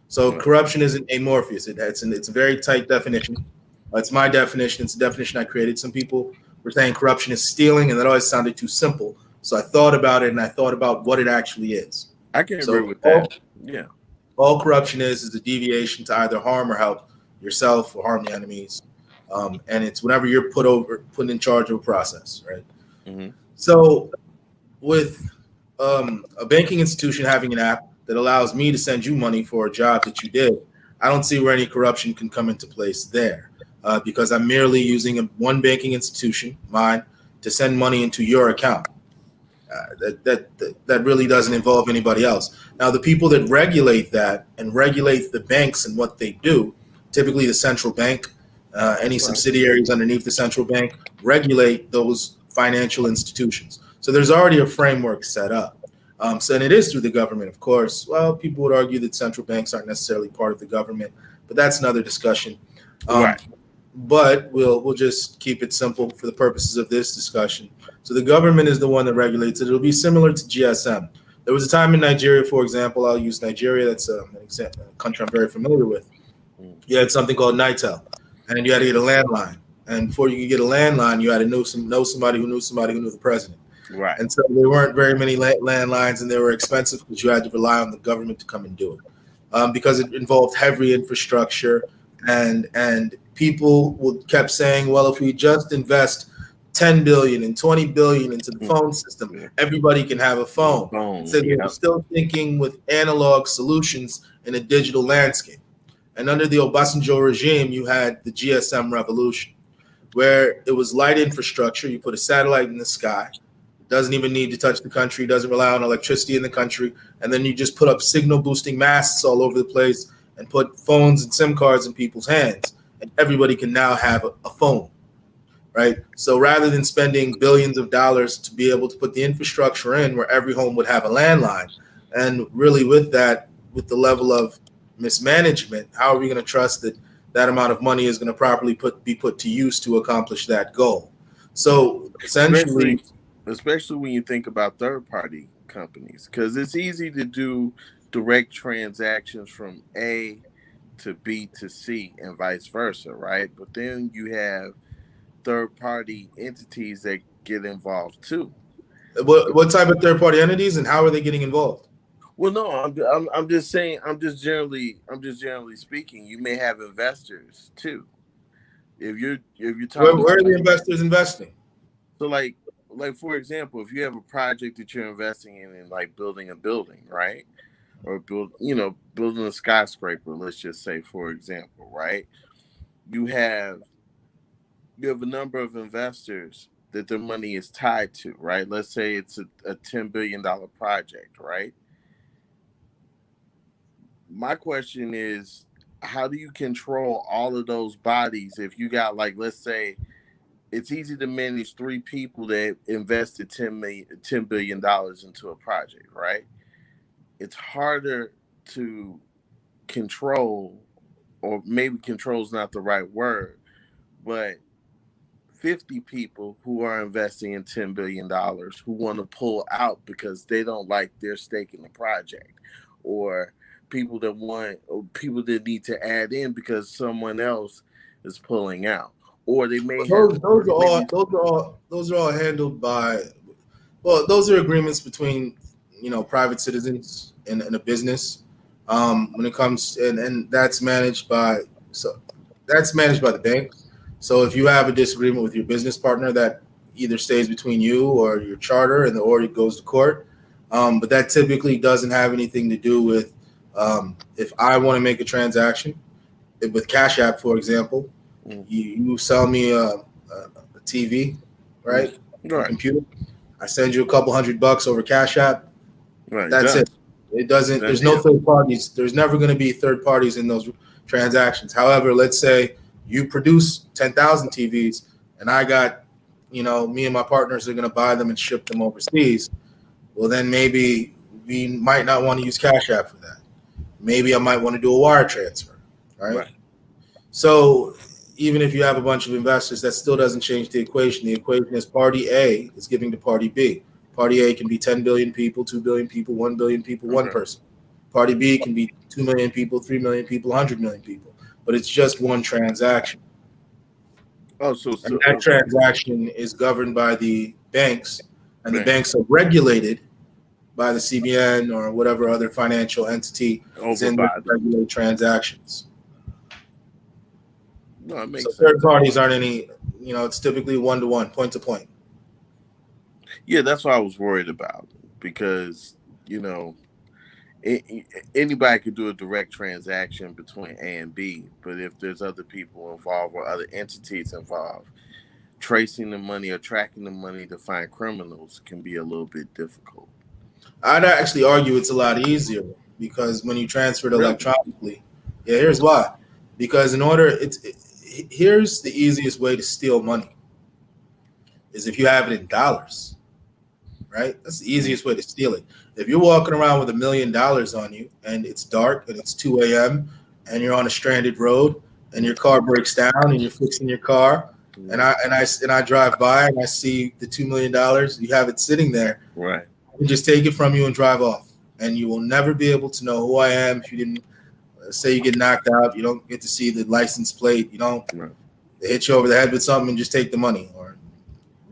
So corruption isn't amorphous. It's a very tight definition. It's my definition. It's a definition I created. Some people were saying corruption is stealing, and that always sounded too simple. So I thought about it, and I thought about what it actually is. I can agree with that. Yeah. All corruption is a deviation to either harm or help yourself or harm the enemies. And it's whenever you're put in charge of a process, right? Mm-hmm. So with a banking institution having an app that allows me to send you money for a job that you did, I don't see where any corruption can come into place there. Because I'm merely using one banking institution, mine, to send money into your account. That really doesn't involve anybody else. Now, the people that regulate that and regulate the banks and what they do, typically the central bank, any subsidiaries underneath the central bank, regulate those financial institutions. So there's already a framework set up. And it is through the government, of course. Well, people would argue that central banks aren't necessarily part of the government, but that's another discussion. Right. But we'll just keep it simple for the purposes of this discussion. So the government is the one that regulates it. It'll be similar to GSM. There was a time in Nigeria, for example, I'll use Nigeria. That's a country I'm very familiar with. You had something called NITEL, and you had to get a landline. And before you could get a landline, you had to know somebody who knew somebody who knew the president. Right. And so there weren't very many landlines, and they were expensive because you had to rely on the government to come and do it because it involved heavy infrastructure and people kept saying, well, if we just invest 10 billion and 20 billion into the phone system, everybody can have a phone. So they're still thinking with analog solutions in a digital landscape. And under the Obasanjo regime, you had the GSM revolution, where it was light infrastructure. You put a satellite in the sky, doesn't even need to touch the country, doesn't rely on electricity in the country, and then you just put up signal boosting masts all over the place and put phones and SIM cards in people's hands, and everybody can now have a phone, right? So rather than spending billions of dollars to be able to put the infrastructure in where every home would have a landline, and really with that, with the level of mismanagement, how are we going to trust that that amount of money is going to properly be put to use to accomplish that goal? So essentially, especially when you think about third-party companies, because it's easy to do direct transactions from A to B to C and vice versa, right? But then you have third-party entities that get involved too. what type of third-party entities and how are they getting involved? Well, no, I'm just saying. I'm just generally speaking. You may have investors too. If you're talking, Where are the investors investing? So like for example, if you have a project that you're investing in like building a building, right, or building a skyscraper. Let's just say, for example, right, you have a number of investors that their money is tied to, right? Let's say it's a $10 billion project, right? My question is, how do you control all of those bodies if you got, like, let's say it's easy to manage 3 people that invested $10 billion into a project, right? It's harder to control, or maybe control is not the right word, but 50 people who are investing in $10 billion who want to pull out because they don't like their stake in the project, or people that need to add in because someone else is pulling out, or they may those are all handled by, well, those are agreements between private citizens and a business. When it comes, and that's managed by the bank. So if you have a disagreement with your business partner, that either stays between you or your charter, or it goes to court. But that typically doesn't have anything to do with if I want to make a transaction with Cash App, for example. You sell me a TV, right? Right. A computer. I send you a couple $100 over Cash App. Right. That's it. It doesn't. There's no third parties. There's never going to be third parties in those transactions. However, let's say you produce 10,000 TVs, and I got, me and my partners are going to buy them and ship them overseas. Well, then maybe we might not want to use Cash App for that. Maybe I might want to do a wire transfer, right? So even if you have a bunch of investors, that still doesn't change the equation. The equation is party A is giving to party B. Party A can be 10 billion people, 2 billion people, 1 billion people, one person. Party B can be 2 million people, 3 million people, 100 million people. But it's just one transaction. And that transaction is governed by the banks, and the banks are regulated by the CBN or whatever other financial entity is in the regulated transactions. No, it makes so sense. Third parties aren't any, it's typically one-to-one, point-to-point. Yeah, that's what I was worried about, because, anybody could do a direct transaction between A and B, but if there's other people involved or other entities involved, tracing the money or tracking the money to find criminals can be a little bit difficult. I'd actually argue it's a lot easier, because when you transfer it electronically, here's why. Because here's the easiest way to steal money is if you have it in dollars, right? That's the easiest way to steal it. If you're walking around with $1 million on you and it's dark and it's 2 a.m. and you're on a stranded road and your car breaks down and you're fixing your car, and I drive by and I see the $2 million, you have it sitting there, right? I can just take it from you and drive off, and you will never be able to know who I am if you didn't. Say you get knocked out, you don't get to see the license plate. They hit you over the head with something and just take the money or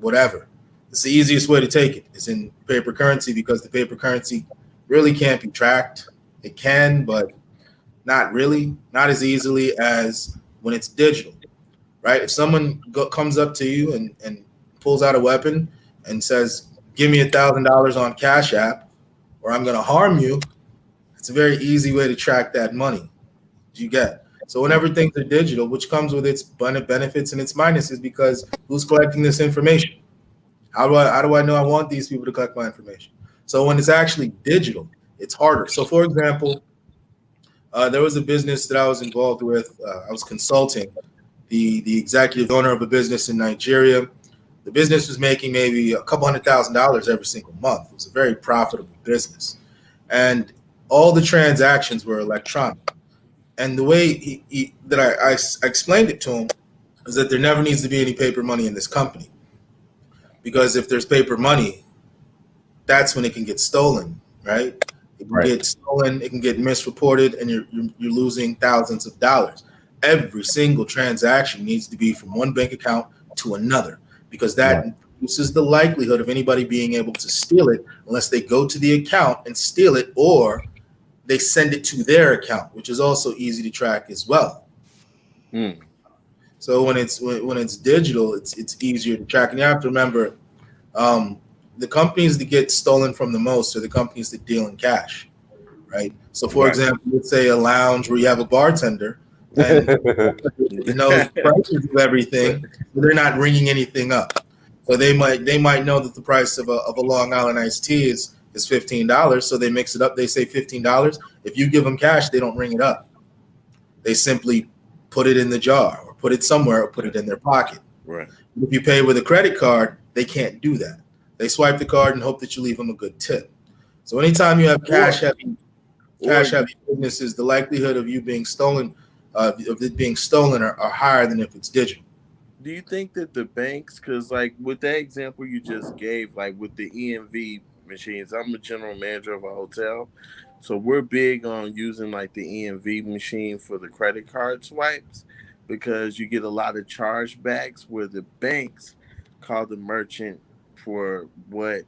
whatever. It's the easiest way to take it. It's in paper currency, because the paper currency really can't be tracked. It can, but not really, not as easily as when it's digital, right? If someone comes up to you and pulls out a weapon and says, "Give me $1,000 on Cash App, or I'm going to harm you," it's a very easy way to track that money. You get. So whenever things are digital, which comes with its benefits and its minuses, because who's collecting this information? How do I know I want these people to collect my information? So when it's actually digital, it's harder. So for example, there was a business that I was involved with. I was consulting the executive owner of a business in Nigeria. The business was making maybe a couple $100,000 every single month. It was a very profitable business, and all the transactions were electronic. And the way that I explained it to him is that there never needs to be any paper money in this company, because if there's paper money, that's when it can get stolen, right? It can get stolen, it can get misreported, and you're losing thousands of dollars. Every single transaction needs to be from one bank account to another, because that reduces the likelihood of anybody being able to steal it, unless they go to the account and steal it, or they send it to their account, which is also easy to track as well. So when it's digital, it's easier to track. And you have to remember, the companies that get stolen from the most are the companies that deal in cash, right? So for example, let's say a lounge where you have a bartender and knows prices of everything, but they're not ringing anything up. So they might know that the price of a Long Island iced tea is $15. So they mix it up. They say $15. If you give them cash, they don't ring it up. They simply put it in the jar or put it somewhere or put it in their pocket. Right. If you pay with a credit card, they can't do that. They swipe the card and hope that you leave them a good tip. So anytime you have cash heavy businesses, the likelihood of you being stolen, of it being stolen, are higher than if it's digital. Do you think that the banks, because like with that example you just gave, like with the EMV machines, I'm a general manager of a hotel, so we're big on using like the EMV machine for the credit card swipes, because you get a lot of chargebacks where the banks call the merchant for what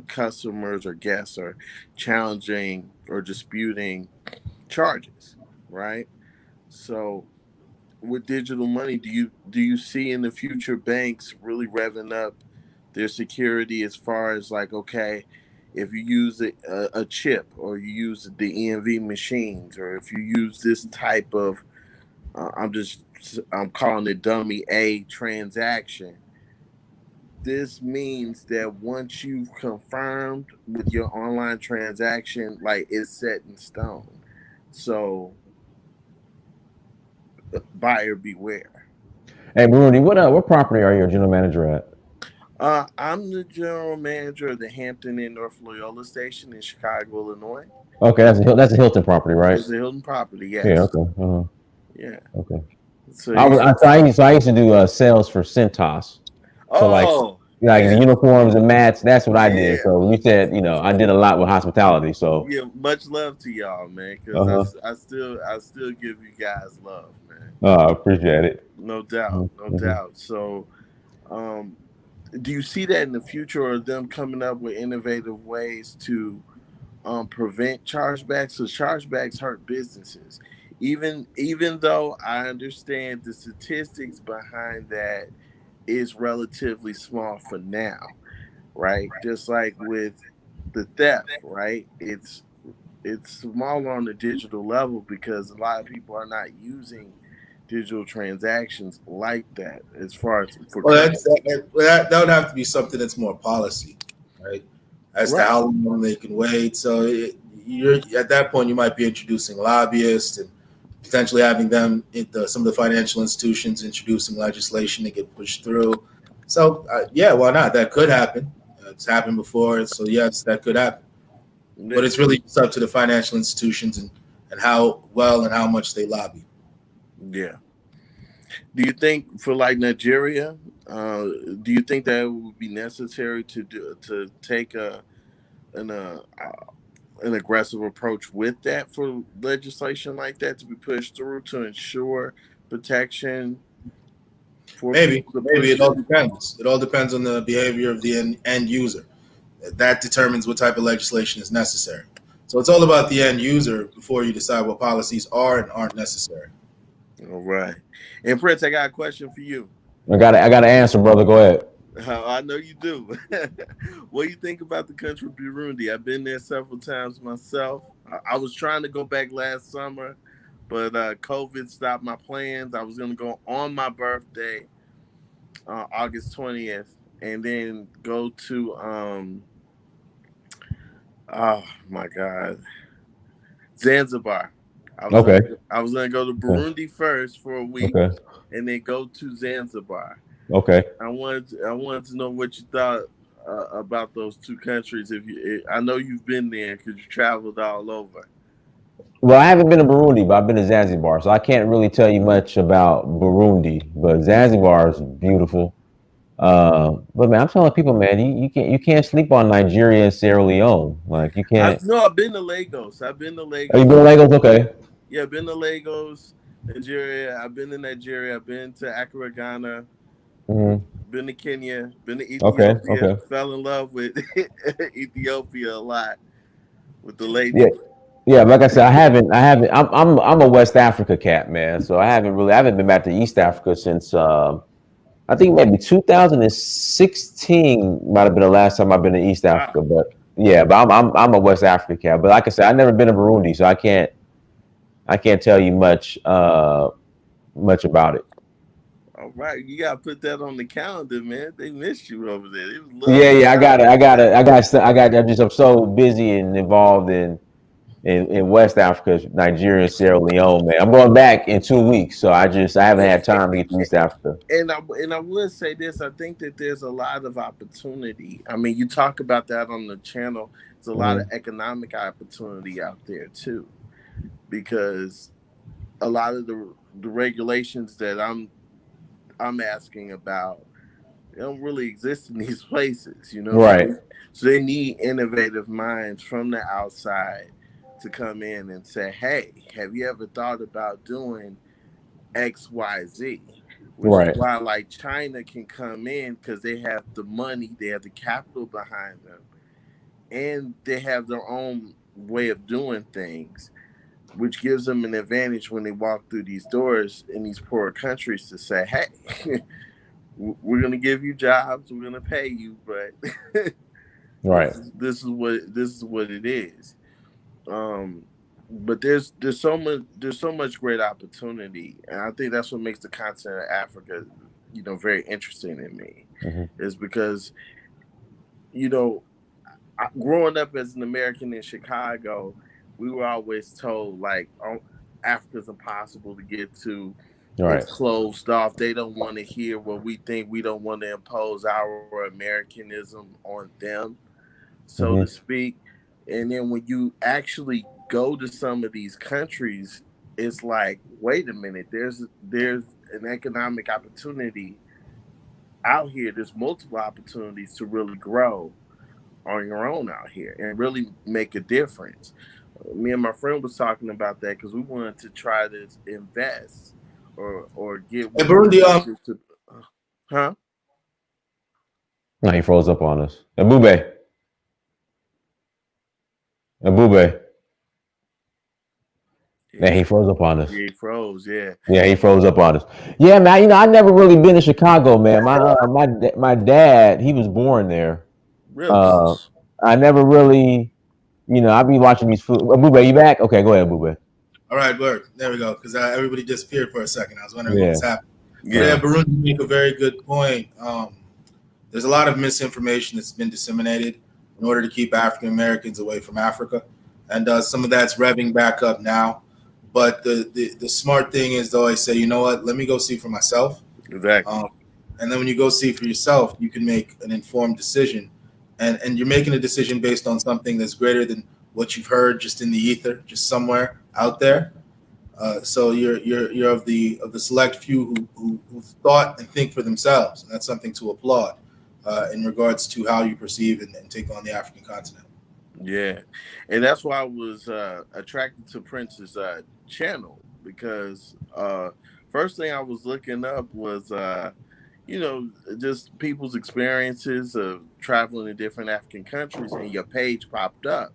customers or guests are challenging or disputing charges, right? So with digital money, do you see in the future banks really revving up their security as far as like, okay, if you use a chip, or you use the EMV machines, or if you use this type of I'm calling it dummy A transaction, this means that once you've confirmed with your online transaction, like, it's set in stone. So buyer beware. Hey, Bruni, what property are you a general manager at? I'm the general manager of the Hampton Inn North Loyola Station in Chicago, Illinois. Okay, that's a Hilton property, right? It's a Hilton property, yes. Yeah. Okay. Yeah. Okay. So I used to do sales for Centos. So like the uniforms and mats, that's what I did. So when you said, I did a lot with hospitality. So yeah, much love to y'all, man, because I still give you guys love, man. I appreciate it. No doubt, no doubt. So, do you see that in the future, or them coming up with innovative ways to prevent chargebacks? Because chargebacks hurt businesses. Even though I understand the statistics behind that is relatively small for now, right? Just like with the theft, right? It's smaller on the digital level because a lot of people are not using digital transactions like that. As far as for that would have to be something that's more policy, right? As to how long they can wait. So you're at that point, you might be introducing lobbyists and potentially having them, some of the financial institutions, introducing legislation to get pushed through. So why not? That could happen. It's happened before, so yes, that could happen. But it's really just up to the financial institutions and how well and how much they lobby. Yeah. Do you think for like Nigeria, do you think that it would be necessary to take an aggressive approach with that, for legislation like that to be pushed through to ensure protection? Maybe it all depends. It all depends on the behavior of the end user. That determines what type of legislation is necessary. So it's all about the end user before you decide what policies are and aren't necessary. All right. And Prince, I got a question for you. I got an answer, brother. Go ahead. I know you do. What do you think about the country Burundi? I've been there several times myself. I was trying to go back last summer, but COVID stopped my plans. I was gonna go on my birthday, August 20th, and then go to oh my God, Zanzibar. Okay. I was gonna go to Okay. Burundi first for a week, Okay. and then go to Zanzibar. Okay. I wanted to know what you thought about those two countries. I know you've been there because you traveled all over. Well, I haven't been to Burundi, but I've been to Zanzibar, so I can't really tell you much about Burundi. But Zanzibar is beautiful. But man, I'm telling people, man, you can't sleep on Nigeria and Sierra Leone. Like you can't. I've been to Lagos. I've been to Are you Lagos. been to Lagos? Okay. Yeah, I've been to Lagos, Nigeria. I've been to Nigeria. I've been to Accra, Ghana. Hmm. Been to Kenya. Been to Okay. Ethiopia. Okay. Fell in love with Ethiopia a lot with the Yeah. lady. Yeah. Like I said, I haven't. I'm a West Africa cat, man. So I haven't been back to East Africa since I think maybe 2016 might have been the last time I've been to East Wow. Africa. But yeah, but I'm a West Africa cat. But like I said, I've never been to Burundi, so I can't tell you much about it. All right, you gotta put that on the calendar, man. They missed you over there. They was Yeah, love to yeah, I have got it. you. I'm so busy and involved in West Africa, Nigeria, and Sierra Leone, man. I'm going back in 2 weeks, so I haven't had time to get to East Africa. And I will say this: I think that there's a lot of opportunity. I mean, you talk about that on the channel. There's a lot of Hmm. economic opportunity out there too, because a lot of the regulations that I'm asking about, they don't really exist in these places, you know. Right. So they need innovative minds from the outside to come in and say, "Hey, have you ever thought about doing XYZ?" Which is Right. why, like, China can come in because they have the money, they have the capital behind them, and they have their own way of doing things, which gives them an advantage when they walk through these doors in these poor countries to say, "Hey, we're gonna give you jobs, we're gonna pay you, but Right. this is what it is." Um, but there's so much great opportunity, and I think that's what makes the continent of Africa, very interesting in me, Hmm. is because you know growing up as an American in Chicago, we were always told like, oh, Africa's impossible to get to. It's Right. closed off. They don't want to hear what we think. We don't want to impose our Americanism on them, so Hmm. to speak. And then when you actually go to some of these countries, it's like, wait a minute, there's an economic opportunity out here. There's multiple opportunities to really grow on your own out here and really make a difference. Me and my friend was talking about that because we wanted to try to invest or get Hey, one of the Burundi, countries to, huh? No, he froze up on us. Ebube. Yeah, Yeah, he froze up on us. he froze. Yeah, Yeah, he froze up on us. Yeah, man. I never really been to Chicago, man. My dad, he was born there. really. Uh, I never really, I be watching these food. Abube, you back? Okay, go ahead, Abube. all right, word. There we go. Because everybody disappeared for a second. I was wondering what Yeah. was happening. But yeah, Yeah, Burundi make a very good point. There's a lot of misinformation that's been disseminated in order to keep African Americans away from Africa, and some of that's revving back up now. But the smart thing is, though, I say, you know what? Let me go see for myself. exactly. Um, and then when you go see for yourself, you can make an informed decision, and you're making a decision based on something that's greater than what you've heard just in the ether, just somewhere out there. So you're of the select few who thought and think for themselves, and that's something to applaud in regards to how you perceive and take on the African continent. Yeah, and that's why I was attracted to Prince's channel because first thing I was looking up was just people's experiences of traveling to different African countries, and your page popped up,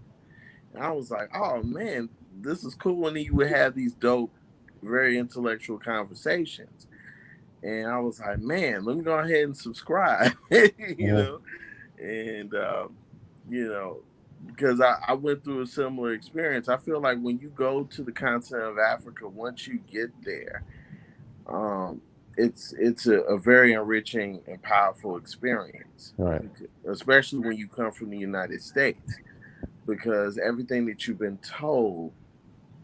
and I was like, oh man, this is cool. And then you would have these dope, very intellectual conversations, and I was like, man, let me go ahead and subscribe, Mhm. and you know because I went through a similar experience. I feel like when you go to the continent of Africa, once you get there, um, it's a very enriching and powerful experience, Right. especially when you come from the United States, because everything that you've been told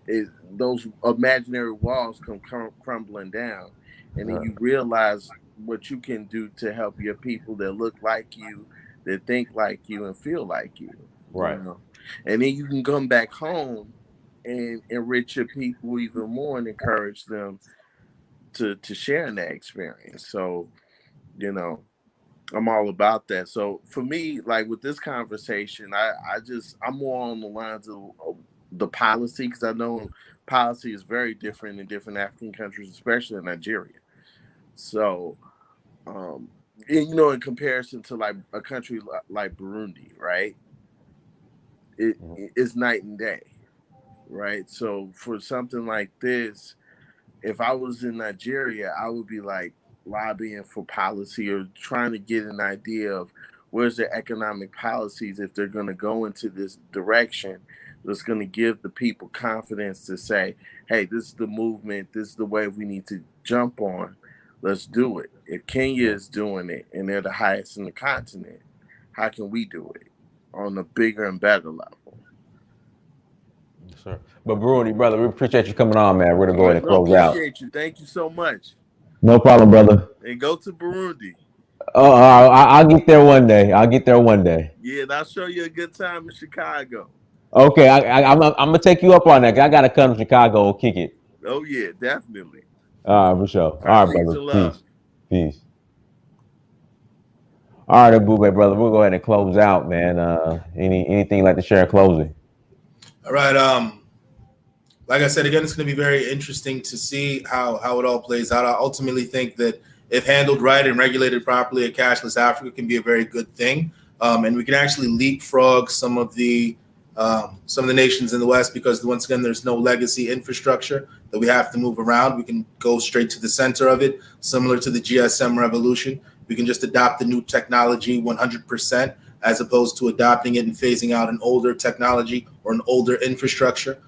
is those imaginary walls come crumbling down, and then you realize what you can do to help your people that look like you, that think like you, and feel like you. Right. You know? And then you can come back home and enrich your people even more and encourage them to share in that experience. So, you know, I'm all about that. So for me, like with this conversation, I'm more on the lines of the policy, because I know policy is very different in different African countries, especially in Nigeria. So, and, you know, in comparison to like a country like Burundi, right? It's night and day, right? So for something like this, if I was in Nigeria, I would be like lobbying for policy or trying to get an idea of where's their economic policies if they're going to go into this direction that's going to give the people confidence to say, hey, this is the movement, this is the way we need to jump on. Let's do it. If Kenya is doing it and they're the highest in the continent, how can we do it on a bigger and better level? Sure. But Bruni, brother, we appreciate you coming on, man. We're gonna go ahead and close out. Appreciate you. Thank you so much. No problem, brother. And go to Burundi. Oh, I'll get there one day. Yeah, and I'll show you a good time in Chicago. Okay, I'm gonna take you up on that. I gotta come to Chicago and kick it. Oh yeah, definitely. All right, for sure. All right, brother. Peace. All right, Ebube, brother. We'll go ahead and close out, man. Anything you'd like to share in closing? All right. Like I said, again, it's going to be very interesting to see how it all plays out. I ultimately think that if handled right and regulated properly, a cashless Africa can be a very good thing, and we can actually leapfrog some of the nations in the West, because once again, there's no legacy infrastructure that we have to move around. We can go straight to the center of it, similar to the GSM revolution. We can just adopt the new technology 100%, as opposed to adopting it and phasing out an older technology or an older infrastructure.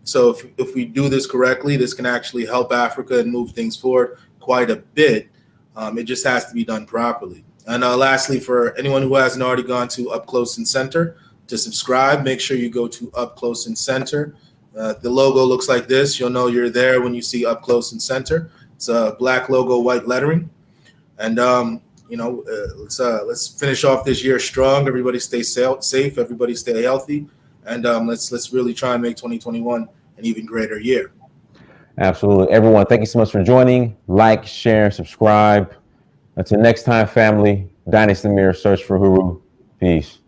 So if we do this correctly, this can actually help Africa and move things forward quite a bit. It just has to be done properly. And lastly, for anyone who hasn't already gone to Up Close and Center to subscribe, make sure you go to Up Close and Center. The logo looks like this. You'll know you're there when you see Up Close and Center. It's a black logo, white lettering. And let's finish off this year strong. Everybody stay safe. Everybody stay healthy. And let's really try and make 2021 an even greater year. Absolutely. Everyone, thank you so much for joining. Like, share, subscribe. Until next time, family, Dynasty Mirror, search for Huru. Peace.